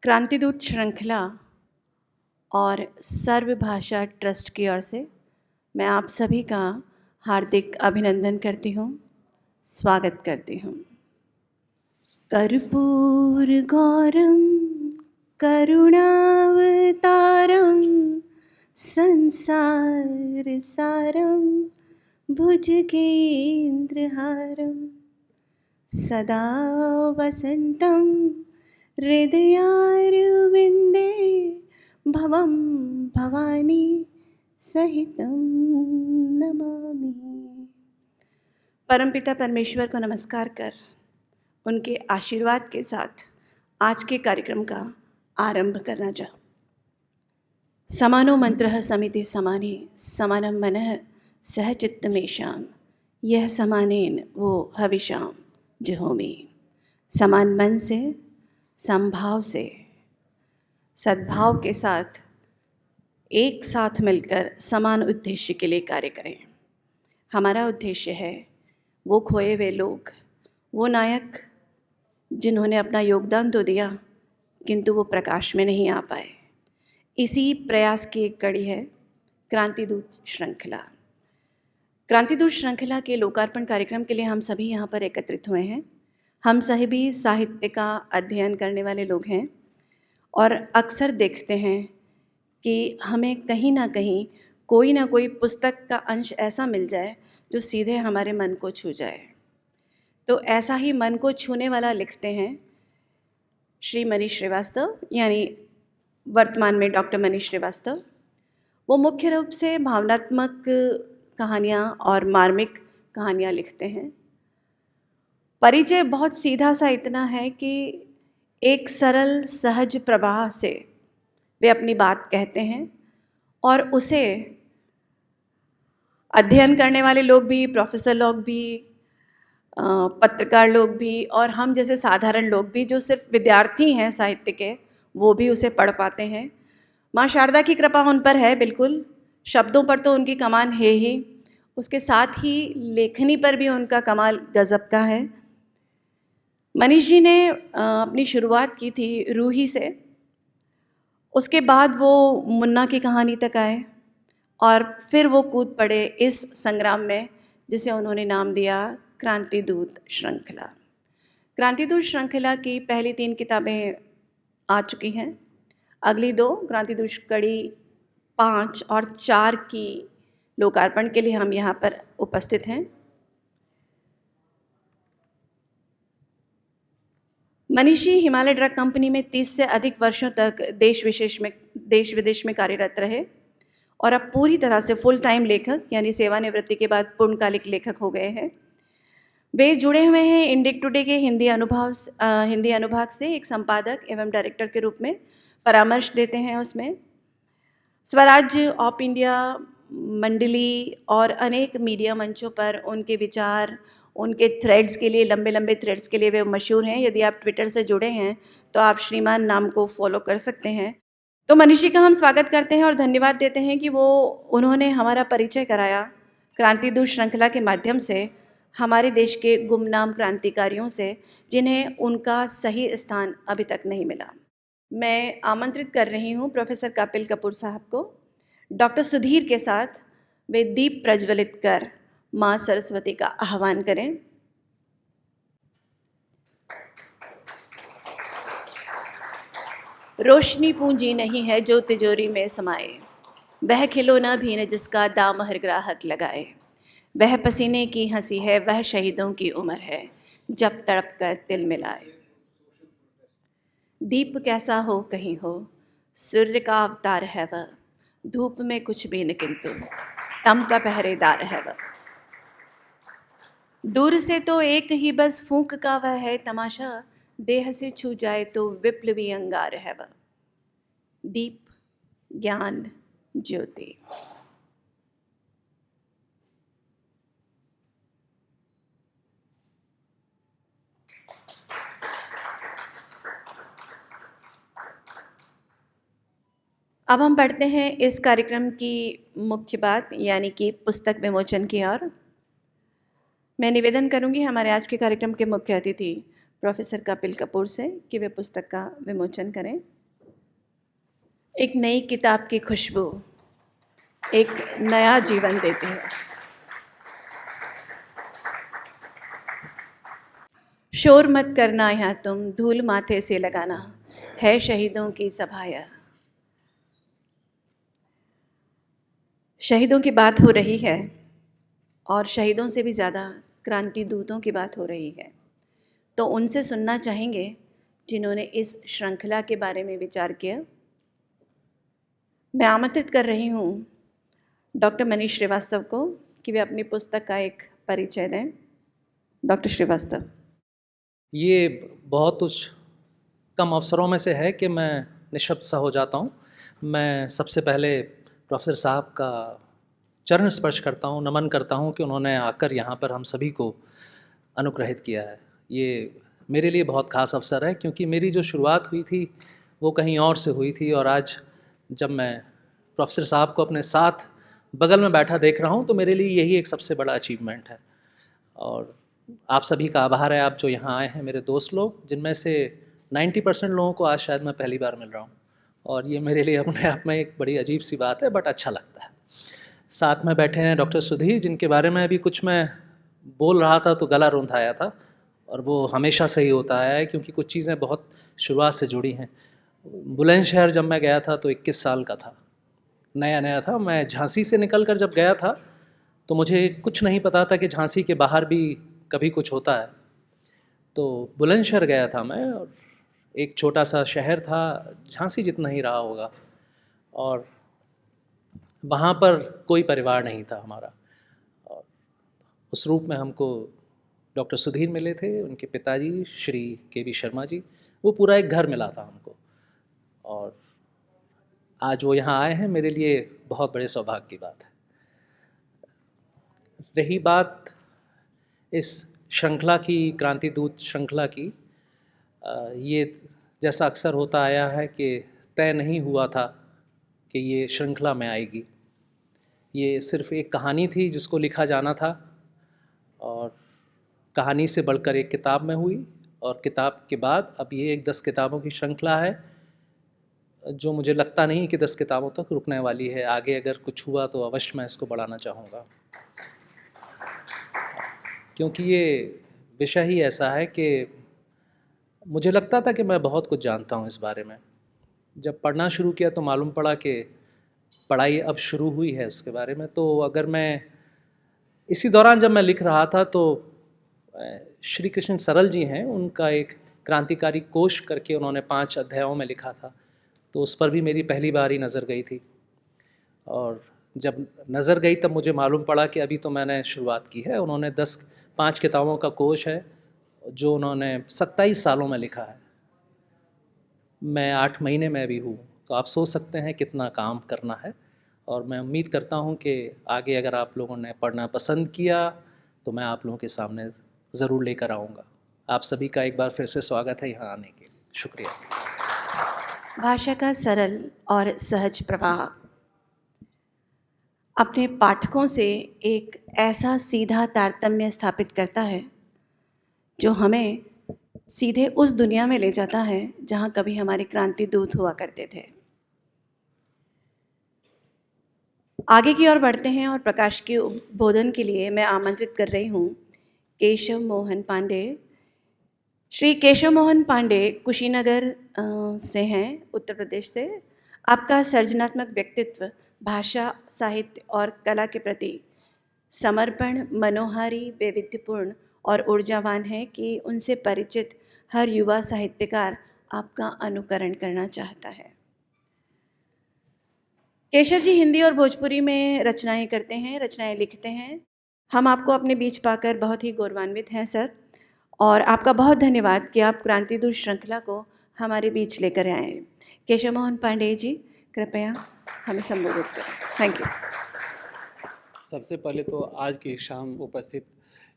क्रांतिदूत श्रृंखला और सर्वभाषा ट्रस्ट की ओर से मैं आप सभी का हार्दिक अभिनंदन करती हूँ, स्वागत करती हूँ। कर्पूरगौरं करुणावतारं संसारसारं भुजगेन्द्रहारं सदा वसन्तं हृदयारविन्दे भवं भवानी सहितं नमामि। परमपिता परमेश्वर को नमस्कार कर उनके आशीर्वाद के साथ आज के कार्यक्रम का आरंभ करना चाहूँ। समानो मंत्रः समिति समाने समानं मनः सहचित्तमेषां यह समानेन वो हविषां जुहोमि। समान मन से, समभाव से, सद्भाव के साथ एक साथ मिलकर समान उद्देश्य के लिए कार्य करें। हमारा उद्देश्य है वो खोए हुए लोग, वो नायक जिन्होंने अपना योगदान तो दिया किंतु वो प्रकाश में नहीं आ पाए। इसी प्रयास की एक कड़ी है क्रांतिदूत श्रृंखला। क्रांतिदूत श्रृंखला के लोकार्पण कार्यक्रम के लिए हम सभी यहाँ पर एकत्रित हुए हैं। हम सभी साहित्य का अध्ययन करने वाले लोग हैं और अक्सर देखते हैं कि हमें कहीं ना कहीं कोई ना कोई पुस्तक का अंश ऐसा मिल जाए जो सीधे हमारे मन को छू जाए। तो ऐसा ही मन को छूने वाला लिखते हैं श्री मनीष श्रीवास्तव, यानी वर्तमान में डॉक्टर मनीष श्रीवास्तव। वो मुख्य रूप से भावनात्मक कहानियाँ और मार्मिक कहानियाँ लिखते हैं। परिचय बहुत सीधा सा इतना है कि एक सरल सहज प्रवाह से वे अपनी बात कहते हैं और उसे अध्ययन करने वाले लोग भी, प्रोफेसर लोग भी, पत्रकार लोग भी और हम जैसे साधारण लोग भी जो सिर्फ विद्यार्थी हैं साहित्य के, वो भी उसे पढ़ पाते हैं। माँ शारदा की कृपा उन पर है बिल्कुल। शब्दों पर तो उनकी कमान है ही, उसके साथ ही लेखनी पर भी उनका कमाल गजब का है। मनीष जी ने अपनी शुरुआत की थी रूही से, उसके बाद वो मुन्ना की कहानी तक आए और फिर वो कूद पड़े इस संग्राम में जिसे उन्होंने नाम दिया क्रांतिदूत श्रृंखला। क्रांतिदूत श्रृंखला की पहली 3 किताबें आ चुकी हैं। अगली 2 क्रांतिदूत कड़ी 5 और 4 की लोकार्पण के लिए हम यहाँ पर उपस्थित हैं। मनीष जी हिमालय ड्रग कंपनी में 30 से अधिक वर्षों तक देश विदेश में कार्यरत रहे और अब पूरी तरह से फुल टाइम लेखक यानी सेवानिवृत्ति के बाद पूर्णकालिक लेखक हो गए हैं। वे जुड़े हुए हैं इंडिक टुडे के हिंदी अनुभाग से एक संपादक एवं डायरेक्टर के रूप में परामर्श देते हैं। उसमें स्वराज ऑफ इंडिया मंडली और अनेक मीडिया मंचों पर उनके विचार, उनके थ्रेड्स के लिए, लंबे लंबे थ्रेड्स के लिए वे मशहूर हैं। यदि आप ट्विटर से जुड़े हैं तो आप श्रीमान नाम को फॉलो कर सकते हैं। तो मनीष जी का हम स्वागत करते हैं और धन्यवाद देते हैं कि उन्होंने हमारा परिचय कराया क्रांतिदूत श्रृंखला के माध्यम से हमारे देश के गुमनाम क्रांतिकारियों से, जिन्हें उनका सही स्थान अभी तक नहीं मिला। मैं आमंत्रित कर रही हूँ प्रोफेसर कपिल कपूर साहब को। डॉक्टर सुधीर के साथ वे दीप प्रज्वलित कर माँ सरस्वती का आह्वान करें। रोशनी पूंजी नहीं है जो तिजोरी में समाए, वह खिलौना भी न जिसका दाम हर ग्राहक लगाए। वह पसीने की हंसी है, वह शहीदों की उम्र है, जब तड़प कर तिल मिलाए। दीप कैसा हो कहीं हो, सूर्य का अवतार है वह, धूप में कुछ भी न किंतु तम का पहरेदार है वह। दूर से तो एक ही बस फूंक का वह है तमाशा, देह से छू जाए तो विप्लवी अंगार है वह। दीप ज्ञान ज्योति। अब हम बढ़ते हैं इस कार्यक्रम की मुख्य बात यानी कि पुस्तक विमोचन की ओर। मैं निवेदन करूंगी हमारे आज के कार्यक्रम के मुख्य अतिथि प्रोफेसर कपिल कपूर से कि वे पुस्तक का विमोचन करें। एक नई किताब की खुशबू एक नया जीवन देती है। शोर मत करना यहाँ तुम, धूल माथे से लगाना, है शहीदों की सभा यह। शहीदों की बात हो रही है और शहीदों से भी ज़्यादा क्रांति दूतों की बात हो रही है, तो उनसे सुनना चाहेंगे जिन्होंने इस श्रृंखला के बारे में विचार किया। मैं आमंत्रित कर रही हूँ डॉक्टर मनीष श्रीवास्तव को कि वे अपनी पुस्तक का एक परिचय दें। डॉक्टर श्रीवास्तव। ये बहुत कुछ कम अवसरों में से है कि मैं निःशब्द सा हो जाता हूँ। मैं सबसे पहले प्रोफेसर साहब का चरण स्पर्श करता हूँ, नमन करता हूँ कि उन्होंने आकर यहाँ पर हम सभी को अनुग्रहित किया है। ये मेरे लिए बहुत ख़ास अवसर है क्योंकि मेरी जो शुरुआत हुई थी वो कहीं और से हुई थी, और आज जब मैं प्रोफेसर साहब को अपने साथ बगल में बैठा देख रहा हूँ तो मेरे लिए यही एक सबसे बड़ा अचीवमेंट है। और आप सभी का आभार है, आप जो यहाँ आए हैं, मेरे दोस्त लोग, जिनमें से 90% लोगों को आज शायद मैं पहली बार मिल रहा हूँ, और ये मेरे लिए अपने आप में एक बड़ी अजीब सी बात है, बट अच्छा लगता है। साथ में बैठे हैं डॉक्टर सुधीर, जिनके बारे में अभी कुछ मैं बोल रहा था तो गला रूंध आया था, और वो हमेशा सही होता आया है क्योंकि कुछ चीज़ें बहुत शुरुआत से जुड़ी हैं। बुलंदशहर जब मैं गया था तो 21 साल का था, नया नया था। मैं झांसी से निकल कर जब गया था तो मुझे कुछ नहीं पता था कि झांसी के बाहर भी कभी कुछ होता है। तो बुलंदशहर गया था मैं, और एक छोटा सा शहर था, झांसी जितना ही रहा होगा, और वहाँ पर कोई परिवार नहीं था हमारा। और उस रूप में हमको डॉक्टर सुधीर मिले थे, उनके पिताजी श्री के.वी. शर्मा जी, वो पूरा एक घर मिला था हमको, और आज वो यहाँ आए हैं, मेरे लिए बहुत बड़े सौभाग्य की बात है। रही बात इस श्रृंखला की, क्रांति दूत श्रृंखला की, ये जैसा अक्सर होता आया है कि तय नहीं हुआ था कि ये श्रृंखला में आएगी। ये सिर्फ एक कहानी थी जिसको लिखा जाना था, और कहानी से बढ़कर एक किताब में हुई, और किताब के बाद अब ये एक 10 किताबों की श्रृंखला है, जो मुझे लगता नहीं कि 10 किताबों तक रुकने वाली है। आगे अगर कुछ हुआ तो अवश्य मैं इसको बढ़ाना चाहूँगा, क्योंकि ये विषय ही ऐसा है कि मुझे लगता था कि मैं बहुत कुछ जानता हूँ इस बारे में। जब पढ़ना शुरू किया तो मालूम पड़ा कि पढ़ाई अब शुरू हुई है उसके बारे में। तो अगर मैं इसी दौरान जब मैं लिख रहा था तो श्री कृष्ण सरल जी हैं, उनका एक क्रांतिकारी कोश करके उन्होंने 5 अध्यायों में लिखा था, तो उस पर भी मेरी पहली बार ही नज़र गई थी। और जब नज़र गई तब मुझे मालूम पड़ा कि अभी तो मैंने शुरुआत की है। उन्होंने 5 किताबों का कोश है जो उन्होंने 27 सालों में लिखा है। मैं 8 महीने में भी हूँ, तो आप सोच सकते हैं कितना काम करना है। और मैं उम्मीद करता हूँ कि आगे अगर आप लोगों ने पढ़ना पसंद किया तो मैं आप लोगों के सामने ज़रूर लेकर आऊँगा। आप सभी का एक बार फिर से स्वागत है यहाँ आने के लिए। शुक्रिया। भाषा का सरल और सहज प्रवाह अपने पाठकों से एक ऐसा सीधा तारतम्य स्थापित करता है जो हमें सीधे उस दुनिया में ले जाता है जहाँ कभी हमारे क्रांति दूत हुआ करते थे। आगे की ओर बढ़ते हैं और प्रकाश के उद्बोधन के लिए मैं आमंत्रित कर रही हूँ केशव मोहन पांडे। श्री केशव मोहन पांडे कुशीनगर से हैं, उत्तर प्रदेश से। आपका सृजनात्मक व्यक्तित्व भाषा, साहित्य और कला के प्रति समर्पण मनोहारी, वैविध्यपूर्ण और ऊर्जावान है कि उनसे परिचित हर युवा साहित्यकार आपका अनुकरण करना चाहता है। केशव जी हिंदी और भोजपुरी में रचनाएं करते हैं, रचनाएं लिखते हैं। हम आपको अपने बीच पाकर बहुत ही गौरवान्वित हैं सर, और आपका बहुत धन्यवाद कि आप क्रांति दूत श्रृंखला को हमारे बीच लेकर आए। केशव मोहन पांडे जी, कृपया हमें संबोधित करें। Thank you. सबसे पहले तो आज की शाम उपस्थित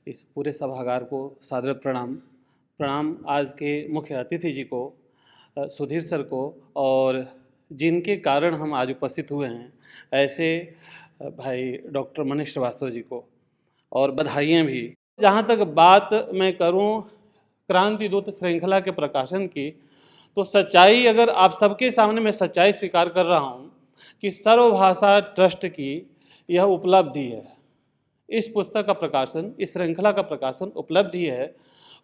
इस पूरे सभागार को सादर प्रणाम आज के मुख्य अतिथि जी को, सुधीर सर को, और जिनके कारण हम आज उपस्थित हुए हैं ऐसे भाई डॉक्टर मनीष श्रीवास्तव जी को, और बधाइयाँ भी। जहाँ तक बात मैं करूँ क्रांति दूत श्रृंखला के प्रकाशन की, तो सच्चाई, अगर आप सबके सामने मैं सच्चाई स्वीकार कर रहा हूँ कि सर्वभाषा ट्रस्ट की यह उपलब्धि है, इस पुस्तक का प्रकाशन, इस श्रृंखला का प्रकाशन उपलब्धि है।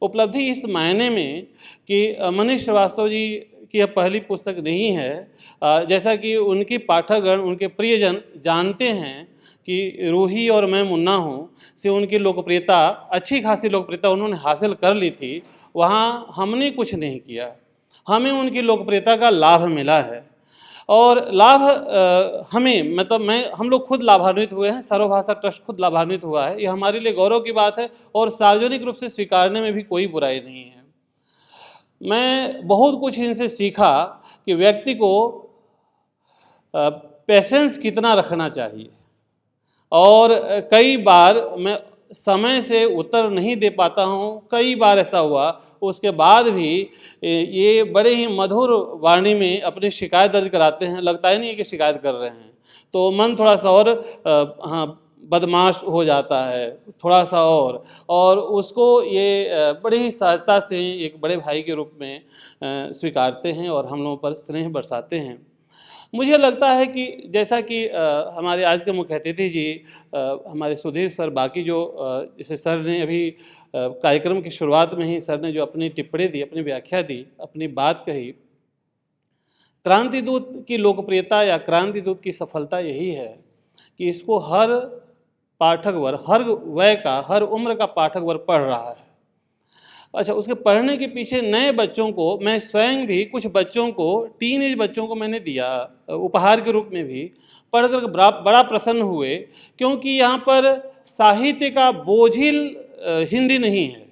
उपलब्धि इस मायने में कि मनीष श्रीवास्तव जी की यह पहली पुस्तक नहीं है। जैसा कि उनकी पाठकगण, उनके प्रियजन जानते हैं कि रूही और मैं मुन्ना हूँ से उनकी लोकप्रियता, अच्छी खासी लोकप्रियता उन्होंने हासिल कर ली थी। वहाँ हमने कुछ नहीं किया, हमें उनकी लोकप्रियता का लाभ मिला है। और लाभ हमें, मतलब हम लोग खुद लाभान्वित हुए हैं, सर्वभाषा ट्रस्ट खुद लाभान्वित हुआ है। ये हमारे लिए गौरव की बात है और सार्वजनिक रूप से स्वीकारने में भी कोई बुराई नहीं है। मैं बहुत कुछ इनसे सीखा कि व्यक्ति को पेशेंस कितना रखना चाहिए, और कई बार मैं समय से उत्तर नहीं दे पाता हूँ, कई बार ऐसा हुआ, उसके बाद भी ये बड़े ही मधुर वाणी में अपनी शिकायत दर्ज कराते हैं। लगता ही नहीं है कि शिकायत कर रहे हैं, तो मन थोड़ा सा और बदमाश हो जाता है, थोड़ा सा और उसको ये बड़ी ही सहजता से एक बड़े भाई के रूप में स्वीकारते हैं और हम लोगों पर स्नेह बरसाते हैं। मुझे लगता है कि जैसा कि हमारे आज के मुख्य अतिथि जी, हमारे सुधीर सर, बाकी जो जैसे सर ने अभी कार्यक्रम की शुरुआत में ही सर ने जो अपनी टिप्पणी दी, अपनी व्याख्या दी, अपनी बात कही, क्रांतिदूत की लोकप्रियता या क्रांतिदूत की सफलता यही है कि इसको हर पाठक वर्ग, हर वय का, हर उम्र का पाठक वर्ग पढ़ रहा है। अच्छा, उसके पढ़ने के पीछे नए बच्चों को, मैं स्वयं भी कुछ बच्चों को, टीनेज बच्चों को मैंने दिया उपहार के रूप में भी, पढ़कर बड़ा प्रसन्न हुए, क्योंकि यहाँ पर साहित्य का बोझिल हिंदी नहीं है।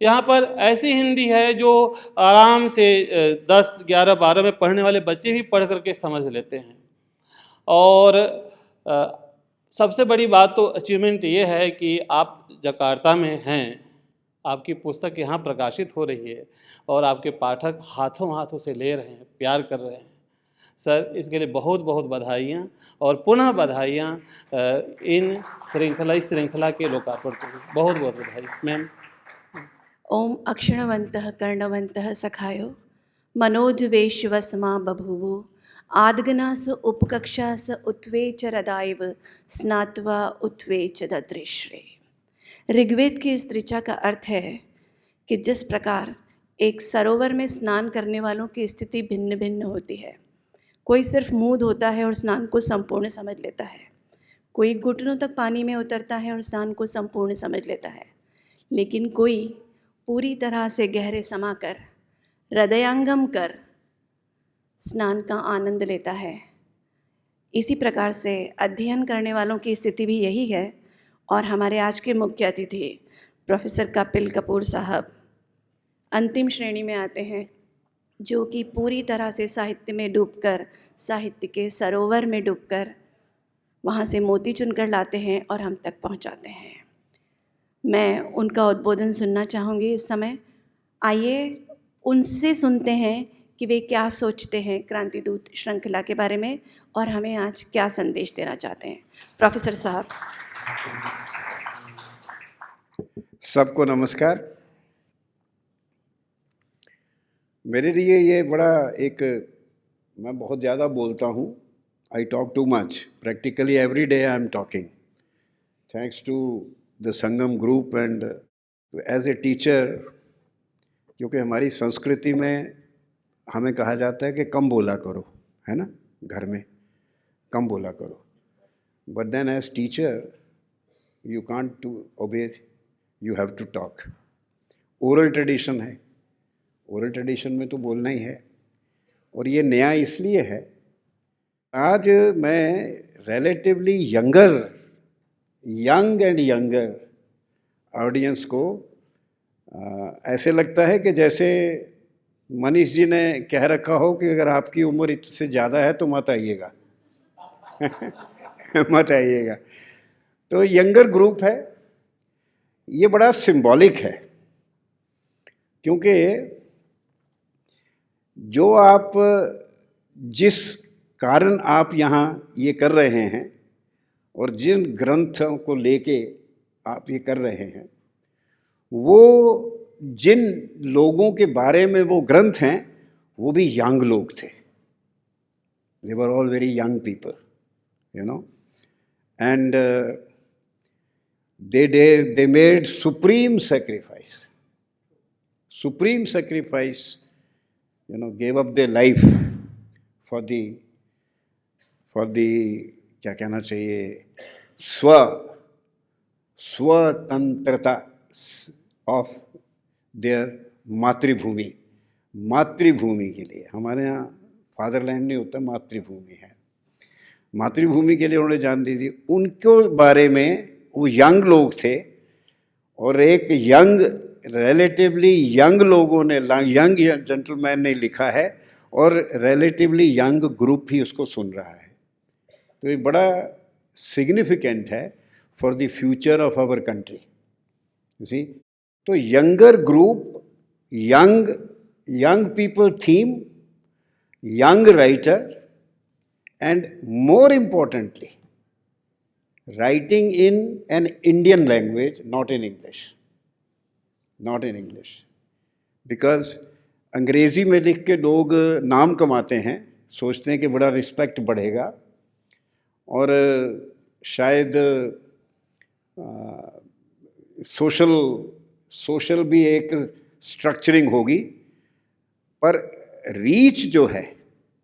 यहाँ पर ऐसी हिंदी है जो आराम से 10, 11, 12 में पढ़ने वाले बच्चे भी पढ़ करके समझ लेते हैं। और सबसे बड़ी बात तो अचीवमेंट ये है कि आप जकार्ता में हैं, आपकी पुस्तक यहाँ प्रकाशित हो रही है और आपके पाठक हाथों हाथों से ले रहे हैं, प्यार कर रहे हैं। सर, इसके लिए बहुत बहुत बधाइयाँ, और पुनः बधाइयाँ इस श्रृंखला के लोकार्पण को बहुत बहुत बधाई। मैम। ओम अक्षणवन्तः कर्णवन्तः सखायो मनोजवेश्वस्मा बभूवो आद्गनास उपकक्षास उत्वेच रदाइव स्नात्वा उत्वेच ददृश्रे। ऋग्वेद की इस ऋचा का अर्थ है कि जिस प्रकार एक सरोवर में स्नान करने वालों की स्थिति भिन्न भिन्न होती है। कोई सिर्फ मुँह धोता है और स्नान को संपूर्ण समझ लेता है, कोई घुटनों तक पानी में उतरता है और स्नान को संपूर्ण समझ लेता है, लेकिन कोई पूरी तरह से गहरे समाकर, हृदयंगम कर स्नान का आनंद लेता है। इसी प्रकार से अध्ययन करने वालों की स्थिति भी यही है। और हमारे आज के मुख्य अतिथि प्रोफेसर कपिल कपूर साहब अंतिम श्रेणी में आते हैं, जो कि पूरी तरह से साहित्य में डूबकर, साहित्य के सरोवर में डूबकर वहाँ से मोती चुनकर लाते हैं और हम तक पहुँचाते हैं। मैं उनका उद्बोधन सुनना चाहूँगी इस समय। आइए उनसे सुनते हैं कि वे क्या सोचते हैं क्रांतिदूत श्रृंखला के बारे में और हमें आज क्या संदेश देना चाहते हैं। प्रोफेसर साहब। सबको नमस्कार। मेरे लिए ये बड़ा मैं बहुत ज़्यादा बोलता हूँ, I talk too much, practically every day I am talking, thanks to the Sangam group and as a teacher, क्योंकि हमारी संस्कृति में हमें कहा जाता है कि कम बोला करो, है ना, घर में कम बोला करो, but then as teacher you can't to obey, you have to talk. Oral tradition है, ओरल ट्रेडिशन में तो बोलना ही है, और ये नया इसलिए है, आज मैं relatively young and younger audience को ऐसे लगता है कि जैसे मनीष जी ने कह रखा हो कि अगर आपकी उम्र इससे ज़्यादा है तो मत आइएगा मत आइएगा। तो यंगर ग्रुप है, ये बड़ा सिंबॉलिक है, क्योंकि जो आप जिस कारण आप यहाँ ये कर रहे हैं और जिन ग्रंथों को लेके आप ये कर रहे हैं, वो जिन लोगों के बारे में वो ग्रंथ हैं वो भी यंग लोग थे. They were all very young people, you know, and they made supreme sacrifice, you know, gave up their life for the क्या कहना चाहिए, स्वतंत्रता of their मातृभूमि के लिए. हमारे यहाँ फादरलैंड नहीं होता, मातृभूमि है. मातृभूमि के लिए उन्होंने जान दी थी. उनके बारे में, वो यंग लोग थे और एक रिलेटिवली यंग लोगों ने, यंग जेंटलमैन ने लिखा है और रिलेटिवली यंग ग्रुप भी उसको सुन रहा है. तो ये बड़ा सिग्निफिकेंट है for the future of our country. See, तो younger group, young people theme, young writer, and more importantly, writing in an Indian language, not in English. Because अंग्रेज़ी में लिख के लोग नाम कमाते हैं, सोचते हैं कि बड़ा रिस्पेक्ट बढ़ेगा और शायद सोशल भी एक स्ट्रक्चरिंग होगी, पर रीच जो है,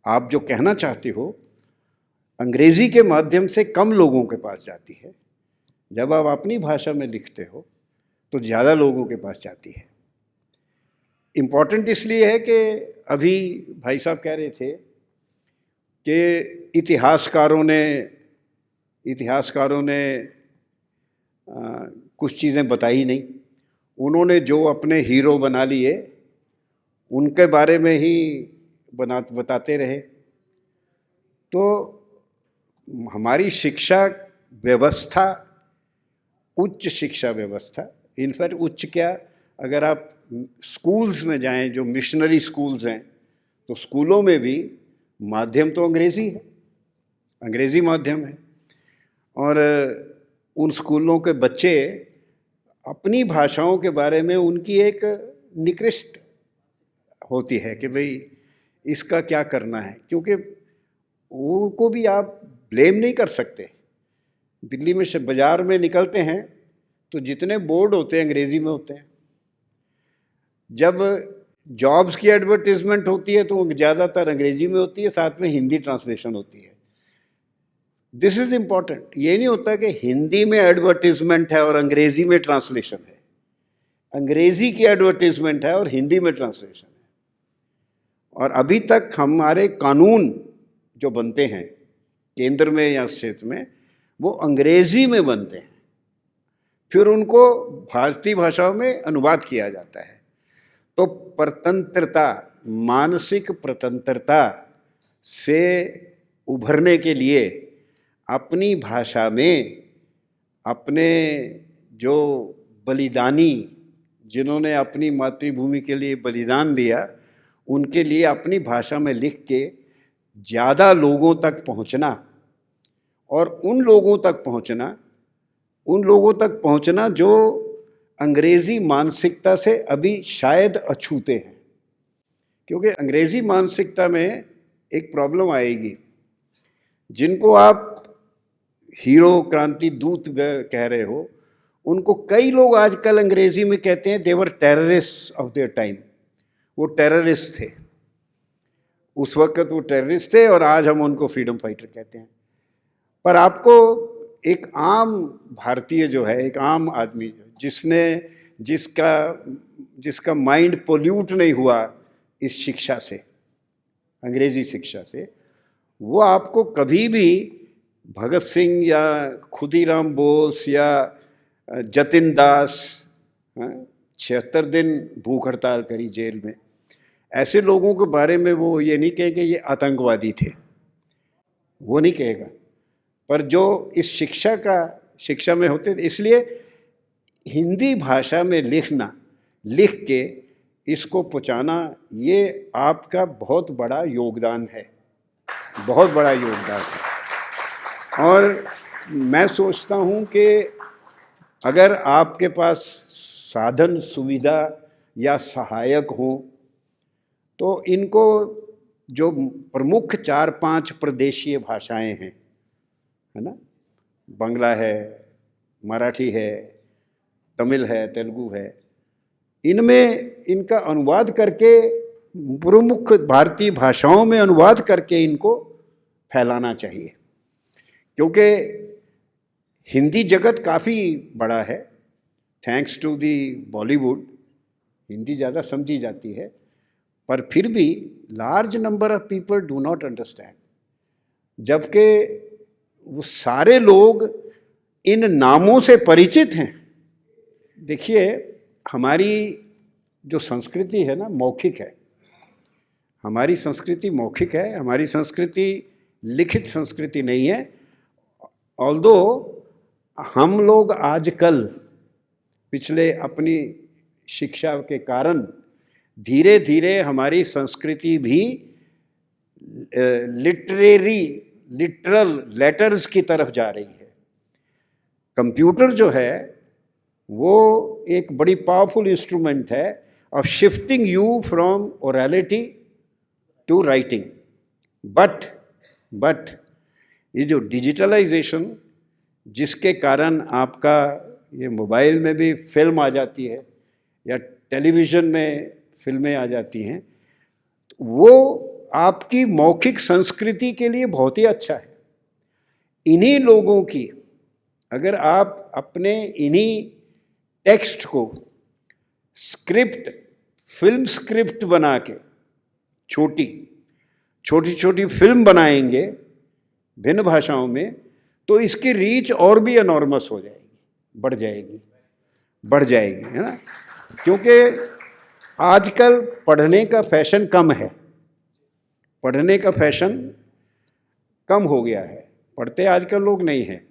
आप जो कहना चाहते हो, अंग्रेज़ी के माध्यम से कम लोगों के पास जाती है. जब आप अपनी भाषा में लिखते हो तो ज़्यादा लोगों के पास जाती है. इम्पॉर्टेंट इसलिए है कि अभी भाई साहब कह रहे थे कि इतिहासकारों ने कुछ चीज़ें बताई नहीं. उन्होंने जो अपने हीरो बना लिए उनके बारे में ही बताते रहे. तो हमारी शिक्षा व्यवस्था, उच्च शिक्षा व्यवस्था, इनफैक्ट उच्च क्या, अगर आप स्कूल्स में जाएं, जो मिशनरी स्कूल्स हैं, तो स्कूलों में भी माध्यम तो अंग्रेज़ी है, अंग्रेज़ी माध्यम है. और उन स्कूलों के बच्चे अपनी भाषाओं के बारे में उनकी एक निकृष्ट होती है कि भाई इसका क्या करना है, क्योंकि उनको भी आप ब्लेम नहीं कर सकते. दिल्ली में से बाज़ार में निकलते हैं तो जितने बोर्ड होते हैं अंग्रेज़ी में होते हैं. जब जॉब्स की एडवर्टीज़मेंट होती है तो ज़्यादातर अंग्रेज़ी में होती है, साथ में हिंदी ट्रांसलेशन होती है. This is important. ये नहीं होता कि हिंदी में एडवर्टीज़मेंट है और अंग्रेज़ी में ट्रांसलेशन है. अंग्रेज़ी की एडवर्टीज़मेंट है और हिंदी में ट्रांसलेशन है. और अभी तक हमारे कानून जो बनते हैं केंद्र में या क्षेत्र में, वो अंग्रेज़ी में बनते हैं, फिर उनको भारतीय भाषाओं में अनुवाद किया जाता है. तो स्वतंत्रता, मानसिक स्वतंत्रता से उभरने के लिए अपनी भाषा में अपने जो बलिदानी, जिन्होंने अपनी मातृभूमि के लिए बलिदान दिया, उनके लिए अपनी भाषा में लिख के ज़्यादा लोगों तक पहुंचना, और उन लोगों तक पहुंचना जो अंग्रेज़ी मानसिकता से अभी शायद अछूते हैं. क्योंकि अंग्रेज़ी मानसिकता में एक प्रॉब्लम आएगी. जिनको आप हीरो, क्रांति दूत कह रहे हो, उनको कई लोग आजकल अंग्रेज़ी में कहते हैं दे वर टेररिस्ट ऑफ देयर टाइम. वो टेररिस्ट थे, उस वक्त वो टेररिस्ट थे, और आज हम उनको फ्रीडम फाइटर कहते हैं. पर आपको एक आम भारतीय जो है, एक आम आदमी जिसका माइंड पोल्यूट नहीं हुआ इस शिक्षा से, अंग्रेज़ी शिक्षा से, वो आपको कभी भी भगत सिंह या खुदीराम बोस या जतिन दास 76 दिन भूख हड़ताल करी जेल में, ऐसे लोगों के बारे में वो ये नहीं कहेंगे ये आतंकवादी थे, वो नहीं कहेगा. पर जो इस शिक्षा में होते थे, इसलिए हिंदी भाषा में लिख के इसको पहुँचाना, ये आपका बहुत बड़ा योगदान है, बहुत बड़ा योगदान है. और मैं सोचता हूँ कि अगर आपके पास साधन सुविधा या सहायक हो तो इनको जो प्रमुख 4-5 प्रदेशीय भाषाएं हैं, है ना, बांग्ला है, मराठी है, तमिल है, तेलुगु है, इनमें इनका अनुवाद करके, प्रमुख भारतीय भाषाओं में अनुवाद करके इनको फैलाना चाहिए। क्योंकि हिंदी जगत काफ़ी बड़ा है, thanks to the Bollywood, Hindi ज़्यादा समझी जाती है, पर फिर भी large number of people do not understand, जबकि वो सारे लोग इन नामों से परिचित हैं। देखिए, हमारी जो संस्कृति है ना, मौखिक है। हमारी संस्कृति मौखिक है, हमारी संस्कृति लिखित संस्कृति नहीं है। ऑल्दो हम लोग आजकल पिछले अपनी शिक्षा के कारण धीरे धीरे हमारी संस्कृति भी लिटरल लेटर्स की तरफ जा रही है। कंप्यूटर जो है वो एक बड़ी पावरफुल इंस्ट्रूमेंट है of shifting you from orality to writing. But ये जो डिजिटलाइजेशन, जिसके कारण आपका ये मोबाइल में भी फिल्म आ जाती है या टेलीविज़न में फिल्में आ जाती हैं, तो वो आपकी मौखिक संस्कृति के लिए बहुत ही अच्छा है। इन्हीं लोगों की, अगर आप अपने इन्हीं टेक्स्ट को स्क्रिप्ट, फिल्म स्क्रिप्ट बना के छोटी छोटी फिल्म बनाएंगे भिन्न भाषाओं में, तो इसकी रीच और भी एनॉर्मस हो जाएगी, बढ़ जाएगी, है ना। क्योंकि आजकल पढ़ने का फैशन कम है, पढ़ने का फैशन कम हो गया है, पढ़ते आजकल लोग नहीं हैं,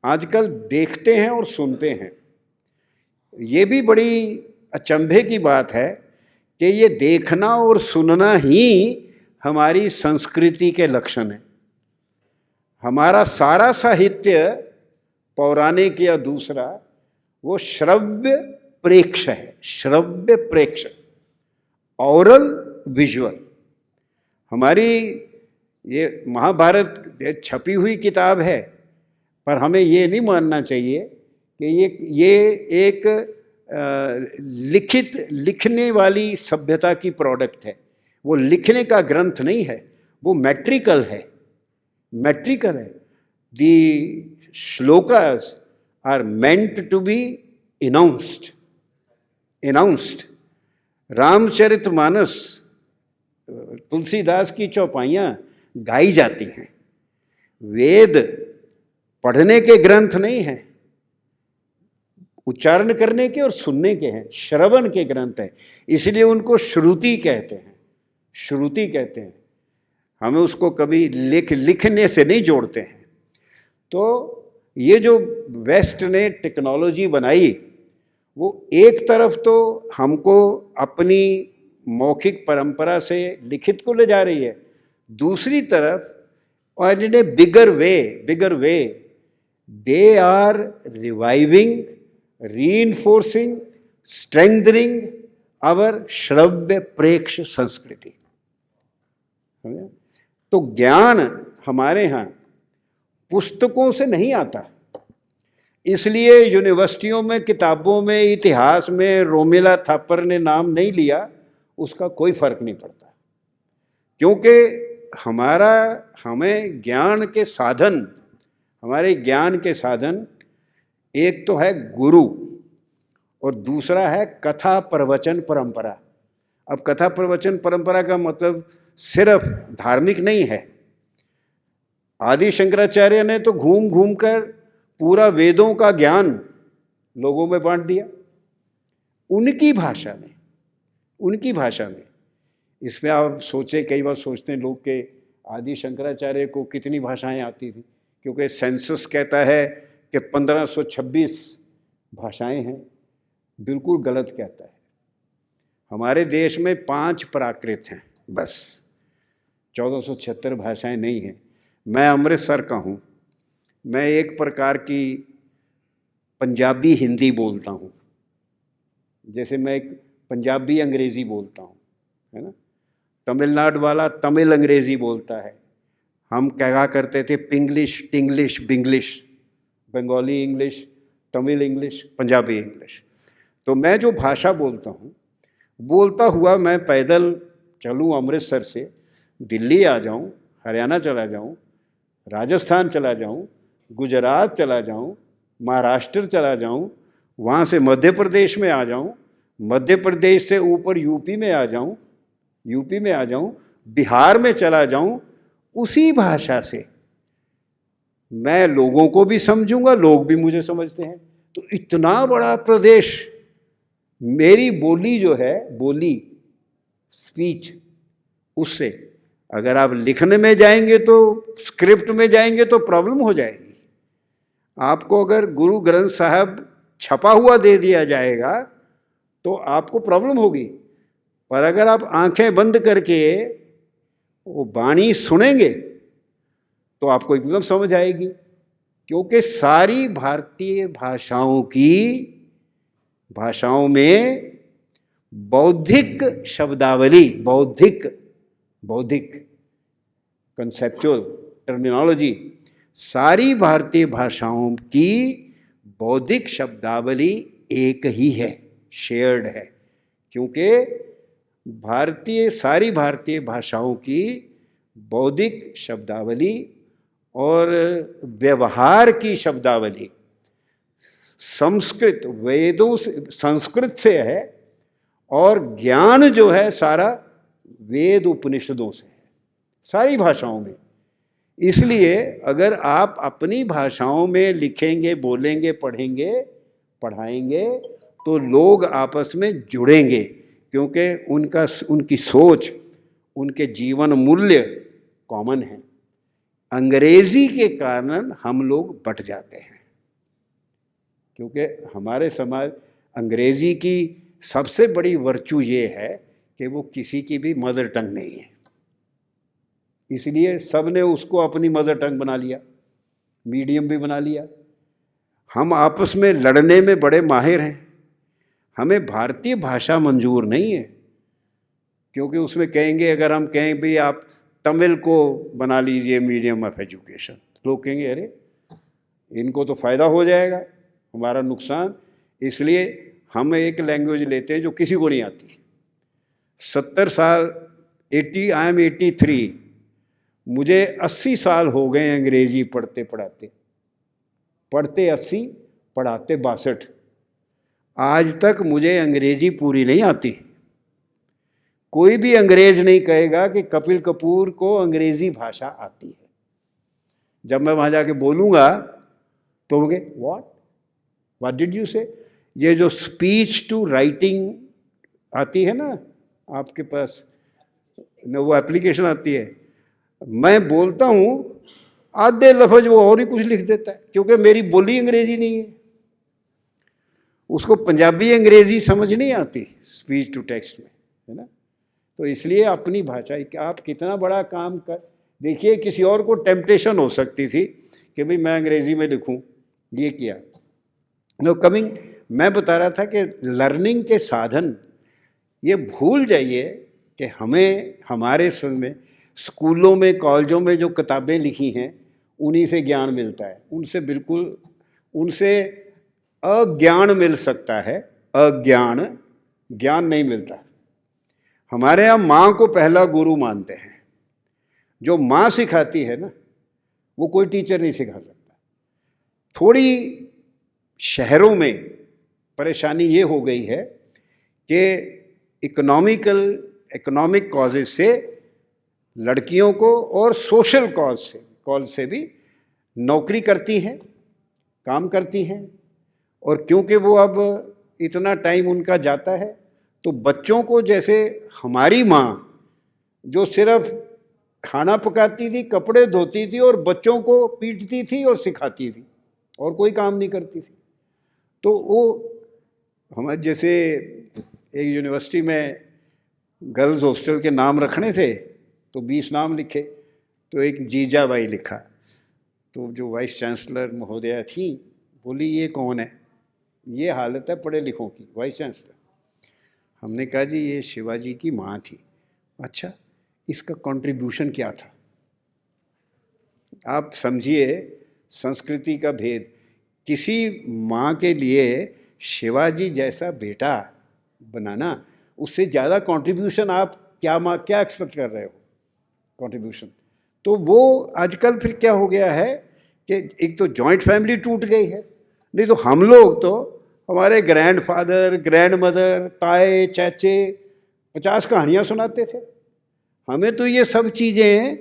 आजकल देखते हैं और सुनते हैं। ये भी बड़ी अचंभे की बात है कि ये देखना और सुनना ही हमारी संस्कृति के लक्षण हैं। हमारा सारा साहित्य, पौराणिक या दूसरा, वो श्रव्य प्रेक्ष है, श्रव्य प्रेक्ष, औरल विजुअल। हमारी ये महाभारत छपी हुई किताब है, पर हमें ये नहीं मानना चाहिए कि ये एक लिखने वाली सभ्यता की प्रोडक्ट है। वो लिखने का ग्रंथ नहीं है, वो मैट्रिकल है। The shlokas are meant to be announced. Ramcharitmanas, Tulsidas की चौपाइयाँ गाई जाती हैं। वेद पढ़ने के ग्रंथ नहीं हैं, उच्चारण करने के और सुनने के हैं, श्रवण के ग्रंथ हैं। इसलिए उनको श्रुति कहते हैं, श्रुति कहते हैं। हमें उसको कभी लिखने से नहीं जोड़ते हैं। तो ये जो वेस्ट ने टेक्नोलॉजी बनाई, वो एक तरफ तो हमको अपनी मौखिक परंपरा से लिखित को ले जा रही है, दूसरी तरफ और in a bigger way they are reviving, reinforcing, strengthening our श्रव्य प्रेक्ष संस्कृति। तो ज्ञान हमारे यहाँ पुस्तकों से नहीं आता, इसलिए यूनिवर्सिटियों में, किताबों में, इतिहास में रोमिला थापर ने नाम नहीं लिया, उसका कोई फर्क नहीं पड़ता। क्योंकि हमें ज्ञान के साधन, हमारे ज्ञान के साधन एक तो है गुरु और दूसरा है कथा प्रवचन परंपरा। अब कथा प्रवचन परंपरा का मतलब सिर्फ धार्मिक नहीं है। आदि शंकराचार्य ने तो घूम घूम कर पूरा वेदों का ज्ञान लोगों में बांट दिया, उनकी भाषा में। इसमें आप सोचे, कई बार सोचते हैं लोग कि आदि शंकराचार्य को कितनी भाषाएं आती थी, क्योंकि सेंसस कहता है कि 1526 भाषाएं हैं। बिल्कुल गलत कहता है। हमारे देश में 5 प्राकृत हैं बस, 1476 भाषाएं नहीं हैं। मैं अमृतसर का हूँ, मैं एक प्रकार की पंजाबी हिंदी बोलता हूँ, जैसे मैं एक पंजाबी अंग्रेज़ी बोलता हूँ, है ना। तमिलनाडु वाला तमिल अंग्रेज़ी बोलता है, हम क्या करते थे Pinglish, Tinglish, Binglish, Bengali English, Tamil English, Punjabi English. तो मैं जो भाषा बोलता हूँ, बोलता हुआ मैं पैदल चलूँ अमृतसर से दिल्ली आ जाऊँ, हरियाणा चला जाऊँ, राजस्थान चला जाऊँ, गुजरात चला जाऊँ, महाराष्ट्र चला जाऊँ, वहाँ से मध्य प्रदेश में आ जाऊँ, मध्य प्रदेश से ऊपर यूपी में आ जाऊँ, यूपी में आ जाऊँ, बिहार में चला जाऊँ, उसी भाषा से मैं लोगों को भी समझूंगा, लोग भी मुझे समझते हैं। तो इतना बड़ा प्रदेश, मेरी बोली जो है, बोली स्पीच, उससे अगर आप लिखने में जाएंगे तो स्क्रिप्ट में जाएंगे तो प्रॉब्लम हो जाएगी। आपको अगर गुरु ग्रंथ साहब छपा हुआ दे दिया जाएगा तो आपको प्रॉब्लम होगी, पर अगर आप आंखें बंद करके वो वाणी सुनेंगे तो आपको एकदम समझ आएगी। क्योंकि सारी भारतीय भाषाओं में बौद्धिक शब्दावली, बौद्धिक कंसेप्चुअल टर्मिनोलॉजी, सारी भारतीय भाषाओं की बौद्धिक शब्दावली एक ही है, शेयर्ड है। क्योंकि सारी भारतीय भाषाओं की बौद्धिक शब्दावली और व्यवहार की शब्दावली संस्कृत, वेदों से, संस्कृत से है, और ज्ञान जो है सारा वेद उपनिषदों से है, सारी भाषाओं में। इसलिए अगर आप अपनी भाषाओं में लिखेंगे, बोलेंगे, पढ़ेंगे, पढ़ाएंगे तो लोग आपस में जुड़ेंगे, क्योंकि उनकी सोच, उनके जीवन मूल्य कॉमन है। अंग्रेजी के कारण हम लोग बट जाते हैं, क्योंकि हमारे समाज, अंग्रेजी की सबसे बड़ी वर्चू ये है कि वो किसी की भी मदर टंग नहीं है, इसलिए सब ने उसको अपनी मदर टंग बना लिया, मीडियम भी बना लिया। हम आपस में लड़ने में बड़े माहिर हैं, हमें भारतीय भाषा मंजूर नहीं है, क्योंकि उसमें कहेंगे, अगर हम कहें भी आप तमिल को बना लीजिए मीडियम ऑफ एजुकेशन, लोग कहेंगे अरे इनको तो फ़ायदा हो जाएगा, हमारा नुकसान। इसलिए हम एक लैंग्वेज लेते हैं जो किसी को नहीं आती। 70 साल, आई एम 83, मुझे 80 साल हो गए अंग्रेजी पढ़ते 80, पढ़ाते 62। आज तक मुझे अंग्रेजी पूरी नहीं आती। कोई भी अंग्रेज नहीं कहेगा कि कपिल कपूर को अंग्रेजी भाषा आती है। जब मैं वहाँ जाके बोलूँगा तो होंगे व्हाट डिड यू से। ये जो स्पीच टू राइटिंग आती है ना आपके पास, ना वो एप्लीकेशन आती है, मैं बोलता हूँ आधे लफ्ज वो और ही कुछ लिख देता है, क्योंकि मेरी बोली अंग्रेजी नहीं है, उसको पंजाबी अंग्रेजी समझ नहीं आती स्पीच टू टेक्स्ट में, है ना। तो इसलिए अपनी भाषा, आप कितना बड़ा काम कर, देखिए किसी और को टेम्पटेशन हो सकती थी कि भाई मैं अंग्रेजी में लिखूं, ये किया। नो कमिंग, मैं बता रहा था कि लर्निंग के साधन ये भूल जाइए कि हमें हमारे में स्कूलों में, कॉलेजों में जो किताबें लिखी हैं उन्हीं से ज्ञान मिलता है, उनसे अज्ञान मिल सकता है, ज्ञान नहीं मिलता। हमारे यहाँ माँ को पहला गुरु मानते हैं, जो माँ सिखाती है ना वो कोई टीचर नहीं सिखा सकता। थोड़ी शहरों में परेशानी ये हो गई है कि इकोनॉमिक कॉजेज से लड़कियों को और सोशल कॉज से भी नौकरी करती हैं, काम करती हैं, और क्योंकि वो अब इतना टाइम उनका जाता है तो बच्चों को, जैसे हमारी माँ जो सिर्फ खाना पकाती थी, कपड़े धोती थी और बच्चों को पीटती थी और सिखाती थी और कोई काम नहीं करती थी, तो वो हमारे जैसे एक यूनिवर्सिटी में गर्ल्स हॉस्टल के नाम रखने थे तो 20 नाम लिखे, तो एक जीजाबाई लिखा, तो जो वाइस चांसलर महोदया थी बोली ये कौन है, ये हालत है पढ़े लिखों की, वाइस चांसलर। हमने कहा जी ये शिवाजी की माँ थी। अच्छा, इसका कंट्रीब्यूशन क्या था। आप समझिए संस्कृति का भेद। किसी माँ के लिए शिवाजी जैसा बेटा बनाना, उससे ज़्यादा कंट्रीब्यूशन आप क्या एक्सपेक्ट कर रहे हो कंट्रीब्यूशन। तो वो आजकल फिर क्या हो गया है कि एक तो जॉइंट फैमिली टूट गई है, नहीं तो हम लोग तो हमारे ग्रैंडफादर, ग्रैंडमदर, ताए, चाचे 50 कहानियाँ सुनाते थे। हमें तो ये सब चीज़ें